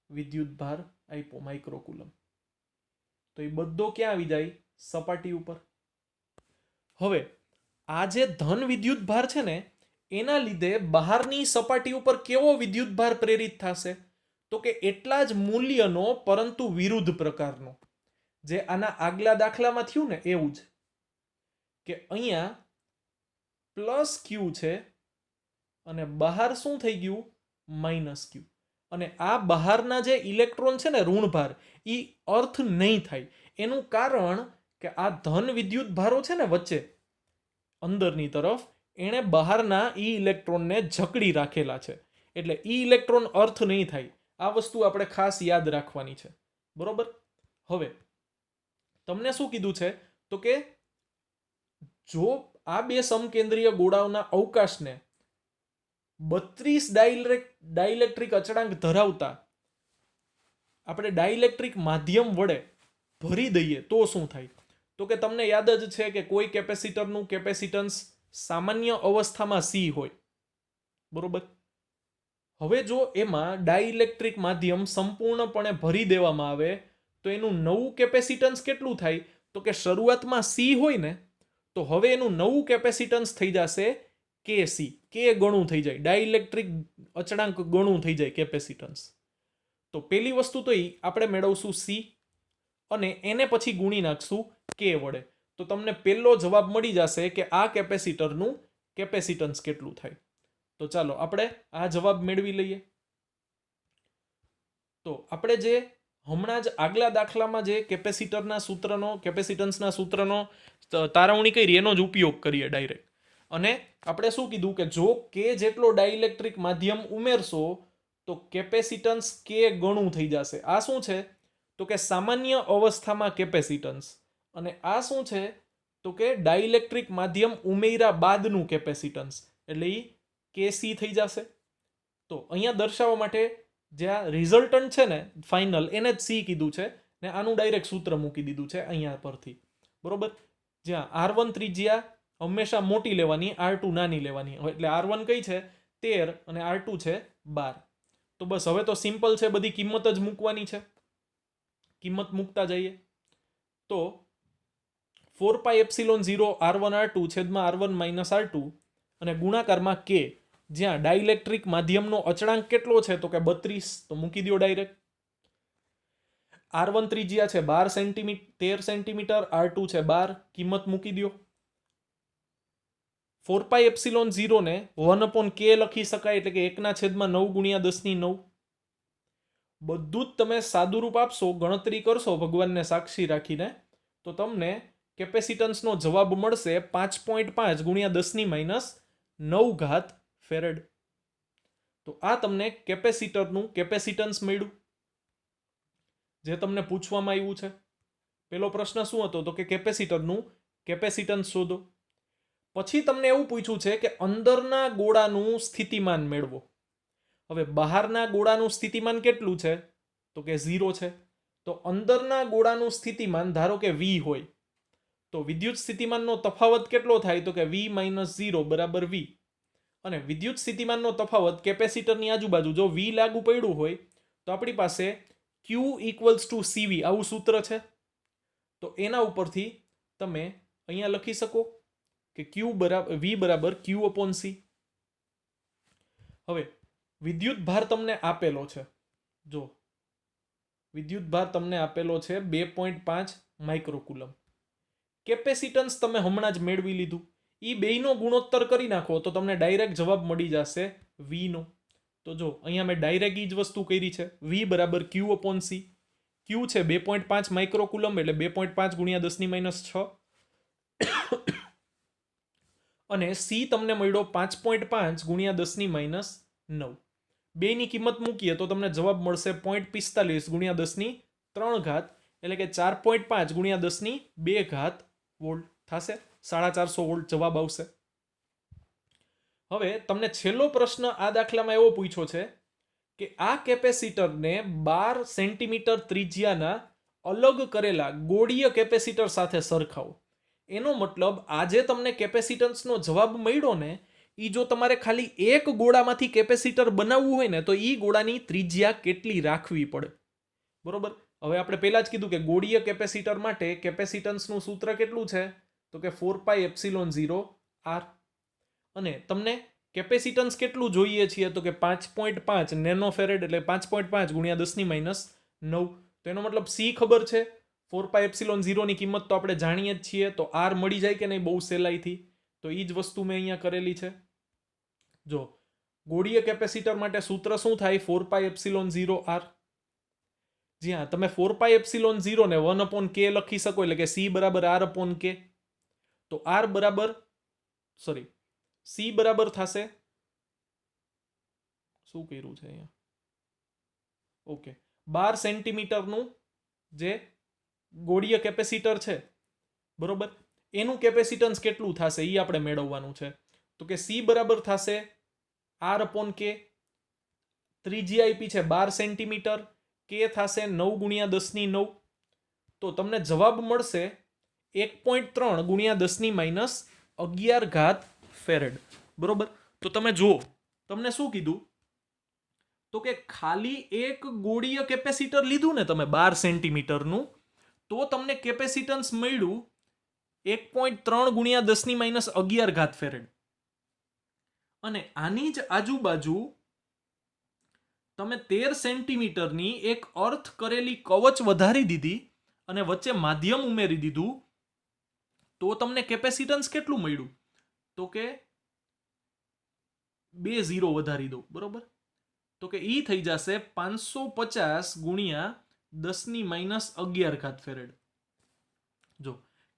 વિદ્યુતભાર આપ્યો માઇક્રોકુલમ, તો એ બધો ક્યાં આવી જાય? સપાટી ઉપર. હવે આ જે ધન વિદ્યુત ભાર છે ને એના લીધે બહારની સપાટી ઉપર કેવો વિદ્યુત ભાર પ્રેરિત થશે? તો કે એટલા જ મૂલ્યનો પરંતુ વિરુદ્ધ પ્રકારનો. જે આના આગલા દાખલામાં થયું ને એવું જ, કે અહીંયા પ્લસ ક્યુ છે અને બહાર શું થઈ ગયું? માઇનસ ક્યુ. અને આ બહારના જે ઇલેક્ટ્રોન છે ને ઋણભાર, એ અર્થ નહીં થાય. એનું કારણ કે આ ધન વિદ્યુત ભારો છે ને વચ્ચે અંદરની તરફ, એણે બહારના ઈ ઇલેક્ટ્રોનને જકડી રાખેલા છે. એટલે ઈ ઇલેક્ટ્રોન અર્થ નહીં થાય. આ વસ્તુ આપણે ખાસ યાદ રાખવાની છે. બરોબર? હવે તમને શું કીધું છે? તો કે જો આ બે સમકેન્દ્રીય ગોળાઓના અવકાશને 32 ડાઇલેક્ટ્રિક અચળાંક ધરાવતા આપણે ડાઇલેક્ટ્રિક માધ્યમ વડે ભરી દઈએ તો શું થાય? તો કે તમને યાદ જ છે કે કોઈ કેપેસિટરનું કેપેસિટન્સ સામાન્ય અવસ્થામાં C હોય. બરોબર? હવે જો એમાં ડાઇલેક્ટ્રિક માધ્યમ સંપૂર્ણપણે ભરી દેવામાં આવે તો એનું નવું કેપેસિટન્સ કેટલું થાય? તો કે શરૂઆતમાં C હોય ને, તો હવે એનું નવું કેપેસિટન્સ થઈ જશે Kc. K ગણું થઈ જાય, ડાઇલેક્ટ્રિક અચળાંક ગણું થઈ જાય કેપેસિટન્સ. તો પેલી વસ્તુ તો આપણે મેળવશું C અને એને પછી ગુણી નાખશું K વડે. તો તમને પહેલો જવાબ મળી જશે કે આ કેપેસિટરનું કેપેસિટન્સ કેટલું થાય. તો ચાલો આપણે આ જવાબ મેળવી લઈએ. તો આપણે જે હમણાં જ આગલા દાખલામાં જે કેપેસિટન્સના સૂત્રનો તારવણી કરી એનો જ ઉપયોગ કરીએ ડાયરેક્ટ. અને આપણે શું કીધું કે જો K જેટલો ડાઇલેક્ટ્રિક માધ્યમ ઉમેરશો તો કેપેસિટન્સ K ગણું થઈ જશે. આ શું છે? તો કે સામાન્ય અવસ્થામાં કેપેસિટન્સ. અને આ શું છે? તો કે ડાઇલેક્ટ્રિક માધ્યમ ઉમેર્યા બાદનું કેપેસિટન્સ. એટલે એ Kc થઈ જશે. તો અહીંયા દર્શાવવા માટે જ્યાં રિઝલ્ટન્ટ છે ને ફાઇનલ, એને જ C કીધું છે ને આનું ડાયરેક્ટ સૂત્ર મૂકી દીધું છે અહીંયા પરથી. બરોબર? જ્યાં R1 ત્રિજ્યા હંમેશા મોટી લેવાની, R2 નાની લેવાની. એટલે R1 કઈ છે? 13 અને R2 છે 12. તો બસ હવે તો સિમ્પલ છે, બધી કિંમત જ મૂકવાની છે. કિંમત મૂકતા જઈએ તો 4πε0 R1 R2 છેદમાં R1 R2 અને ગુણાકારમાં K, જ્યાં ડાઇલેક્ટ્રિક માધ્યમનો અચળાંક કેટલો છે? તો કે 32. તો મૂકી દો ડાયરેક્ટ. R1 ત્રિજ્યા છે 13 સેન્ટીમીટર, R2 છે 12. કિંમત મૂકી દો. 4πε0 ને 1/k લખી શકાય, એટલે કે 1/9 ગુણ્યા 10⁹. બધું જ તમે સાદુરૂપ આપશો, ગણતરી કરશો ભગવાનને સાક્ષી રાખીને, તો તમને કેપેસિટન્સનો જવાબ મળશે 5.5 ગુણ્યા 10⁻9 ફેરેડ. તો આ તમને કેપેસિટરનું કેપેસિટન્સ મળ્યું જે તમને પૂછવામાં આવ્યું છે. પેલો પ્રશ્ન શું હતો? તો કે કેપેસિટરનું કેપેસિટન્સ શોધો. પછી તમને એવું પૂછ્યું છે કે અંદરના ગોળાનું સ્થિતિમાન મેળવો. હવે બહારના ગોળાનું સ્થિતિમાન કેટલું છે? તો કે 0 છે. તો અંદરના ગોળાનું સ્થિતિમાન ધારો કે V હોય તો વિદ્યુત સ્થિતિમાનનો તફાવત કેટલો થાય? તો કે V - 0 બરાબર V. અને વિદ્યુત સ્થિતિમાનનો તફાવત કેપેસિટરની આજુબાજુ જો V લાગુ પડ્યું હોય તો આપણી પાસે Q = CV આવું સૂત્ર છે. તો એના ઉપરથી તમે અહીંયા લખી શકો કે V બરાબર Q/C. હવે વિદ્યુત ભાર તમને આપેલો છે. જો વિદ્યુત ભાર તમને આપેલો છે 2.5 માઇક્રોકુલમ. કેપેસિટન્સ તમે હમણાં જ મેળવી લીધું. એ બેયનો ગુણોત્તર કરી નાખો તો તમને ડાયરેક્ટ જવાબ મળી જશે V નો. તો જો અહીંયા મેં ડાયરેક્ટ એ જ વસ્તુ કરી છે. V બરાબર Q/C. Q છે 2.5 માઇક્રોકુલમ, એટલે 2.5 ગુણ્યા 10⁻6. અને C તમને મળ્યો 5.5 ગુણ્યા 10⁻9. બેની કિંમત મૂકીએ તો તમને જવાબ મળશે 0.45 ગુણ્યા 10⁻3, એટલે કે 4.5 ગુણ્યા 10⁻2 વોલ્ટ થશે. 450 વોલ્ટ જવાબ આવશે. હવે તમને છેલ્લો પ્રશ્ન આ દાખલામાં એવો પૂછ્યો છે કે આ કેપેસિટરને 12 સેન્ટીમીટર ત્રિજ્યાના અલગ કરેલા ગોળીય કેપેસિટર સાથે સરખાવો. એનો મતલબ આજે તમને કેપેસિટન્સનો જવાબ મળ્યો ને, એ જો તમારે ખાલી એક ગોળામાંથી કેપેસિટર બનાવવું હોય ને તો એ ગોળાની ત્રિજ્યા કેટલી રાખવી પડે. બરોબર? હવે આપણે પહેલા જ કીધું કે ગોળીય કેપેસિટર માટે કેપેસિટન્સનું સૂત્ર કેટલું છે? તો કે 4πε0 r. અને તમને કેપેસિટન્સ કેટલું જોઈએ છીએ તો કે 5.5 નેનો ફેરેડ એટલે 5.5 ગુણ્યા 10⁻9. તો એનો મતલબ સી ખબર છે, 4πε0 ની કિંમત તો આપણે જાણીએ જ છીએ, તો આર મળી જાય કે નહીં બહુ સહેલાઈથી. તો એ જ વસ્તુ મેં અહીંયા કરેલી છે. જો ગોળીય કેપેસિટર માટે સૂત્ર શું થાય, 4πε0 r. જી હા, તમે 4πε0 ને 1/k લખી શકો, એટલે કે c બરાબર r/k. તો r બરાબર c બરાબર થશે, શું કર્યું છે અહીંયા, ઓકે, 12 સેન્ટીમીટરનું જે ગોળીય કેપેસિટર છે, બરોબર, એનું કેપેસિટન્સ કેટલું થશે એ આપણે મેળવવાનું છે. તો કે c બરાબર થશે r/k, ત્રિજ્યા આપી છે 12 સેન્ટીમીટર, કે થશે 9 ગુણ્યા 10⁹. તો તમને જવાબ મળશે 1.3 ગુણ્યા 10⁻11 ફેરેડ. બરોબર. તો તમે જુઓ, તમને શું કીધું, તો કે ખાલી એક ગોળીય કેપેસિટર લીધું ને તમે 12 સેન્ટીમીટરનું, તો તમને કેપેસિટન્સ મળ્યું 1.3 ગુણ્યા 10⁻11 ફેરેડ. અને આની જ આજુબાજુ તમે 13 સેન્ટીમીટરની એક અર્થ કરેલી કવચ વધારી દીધી અને વચ્ચે માધ્યમ ઉમેરી દીધું, તો તમને કેપેસિટન્સ કેટલું મળ્યું, તો કે 2 0 વધારી દો, બરોબર. તો કે ઈ થઈ જશે 550 ગુણ્યા 10⁻11 ફેરેડ. જો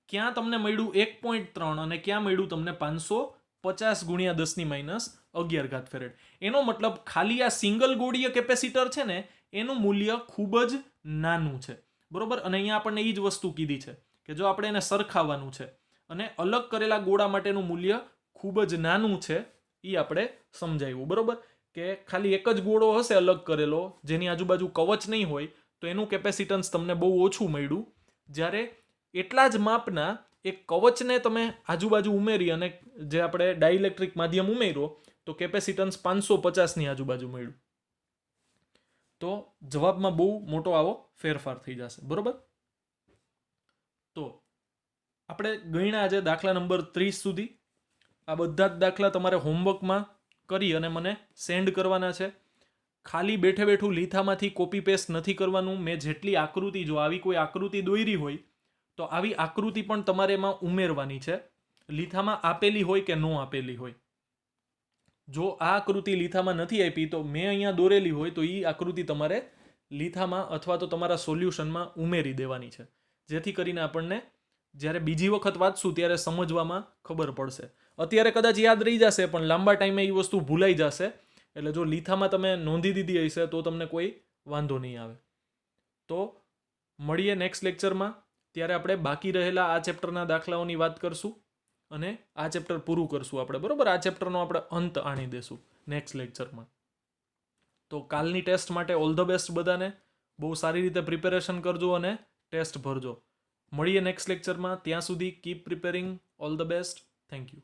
ક્યાં તમને મળ્યું 1.3 અને ક્યાં મળ્યું તમને 550 ગુણ્યા 10⁻11 ફેરેડ. એનો મતલબ ખાલી આ સિંગલ ગોળીય કેપેસિટર છે ને એનું મૂલ્ય ખૂબ જ નાનું છે, બરોબર. અને અહીંયા આપણને એ જ વસ્તુ કીધી છે કે જો આપણે એને સરખાવવાનું છે અને અલગ કરેલા ગોળા માટેનું મૂલ્ય ખૂબ જ નાનું છે, એ આપણે સમજાવ્યું, બરોબર. કે ખાલી એક જ ગોળો હશે અલગ કરેલો જેની આજુબાજુ કવચ નહીં હોય તો એનું કેપેસિટન્સ તમને બહુ ઓછું મળ્યું. જ્યારે એટલા જ માપના એક કવચને તમે આજુબાજુ ઉમેરી અને જે આપણે ડાઇલેક્ટ્રિક માધ્યમ ઉમેર્યો તો કેપેસિટન્સ 550ની આજુબાજુ મળ્યું. તો જવાબમાં બહુ મોટો આવો ફેરફાર થઈ જશે, બરોબર. તો આપણે ગણ્યા આજે દાખલા નંબર 30 સુધી. આ બધા જ દાખલા તમારે હોમવર્કમાં કરી અને મને સેન્ડ કરવાના છે. ખાલી બેઠે બેઠું લીથામાંથી કોપી પેસ્ટ નથી કરવાનું. મેં જેટલી આકૃતિ, જો આવી કોઈ આકૃતિ દોરી હોય તો આવી આકૃતિ પણ તમારે એમાં ઉમેરવાની છે, લીથામાં આપેલી હોય કે ન આપેલી હોય. જો આ આકૃતિ લીથામાં નથી આપી તો મેં અહીંયા દોરેલી હોય તો એ આકૃતિ તમારે લીથામાં અથવા તો તમારા સોલ્યુશનમાં ઉમેરી દેવાની છે, જેથી કરીને આપણને જ્યારે બીજી વખત વાંચશું ત્યારે સમજવામાં ખબર પડશે. અત્યારે કદાચ યાદ રહી જશે પણ લાંબા ટાઈમે એ વસ્તુ ભૂલાઈ જશે. એટલે જો લીથામાં તમે નોંધી દીધી હશે તો તમને કોઈ વાંધો નહીં આવે. તો મળીએ નેક્સ્ટ લેક્ચરમાં, ત્યારે આપણે બાકી રહેલા આ ચેપ્ટરના દાખલાઓની વાત કરશું અને આ ચેપ્ટર પૂરું કરશું આપણે, બરોબર. આ ચેપ્ટરનો આપણે અંત આણી દેશું નેક્સ્ટ લેક્ચરમાં. તો કાલની ટેસ્ટ માટે ઓલ ધ બેસ્ટ બધાને. બહુ સારી રીતે પ્રિપેરેશન કરજો અને ટેસ્ટ ભરજો. મળીએ નેક્સ્ટ લેક્ચરમાં. ત્યાં સુધી keep preparing. All the best. Thank you.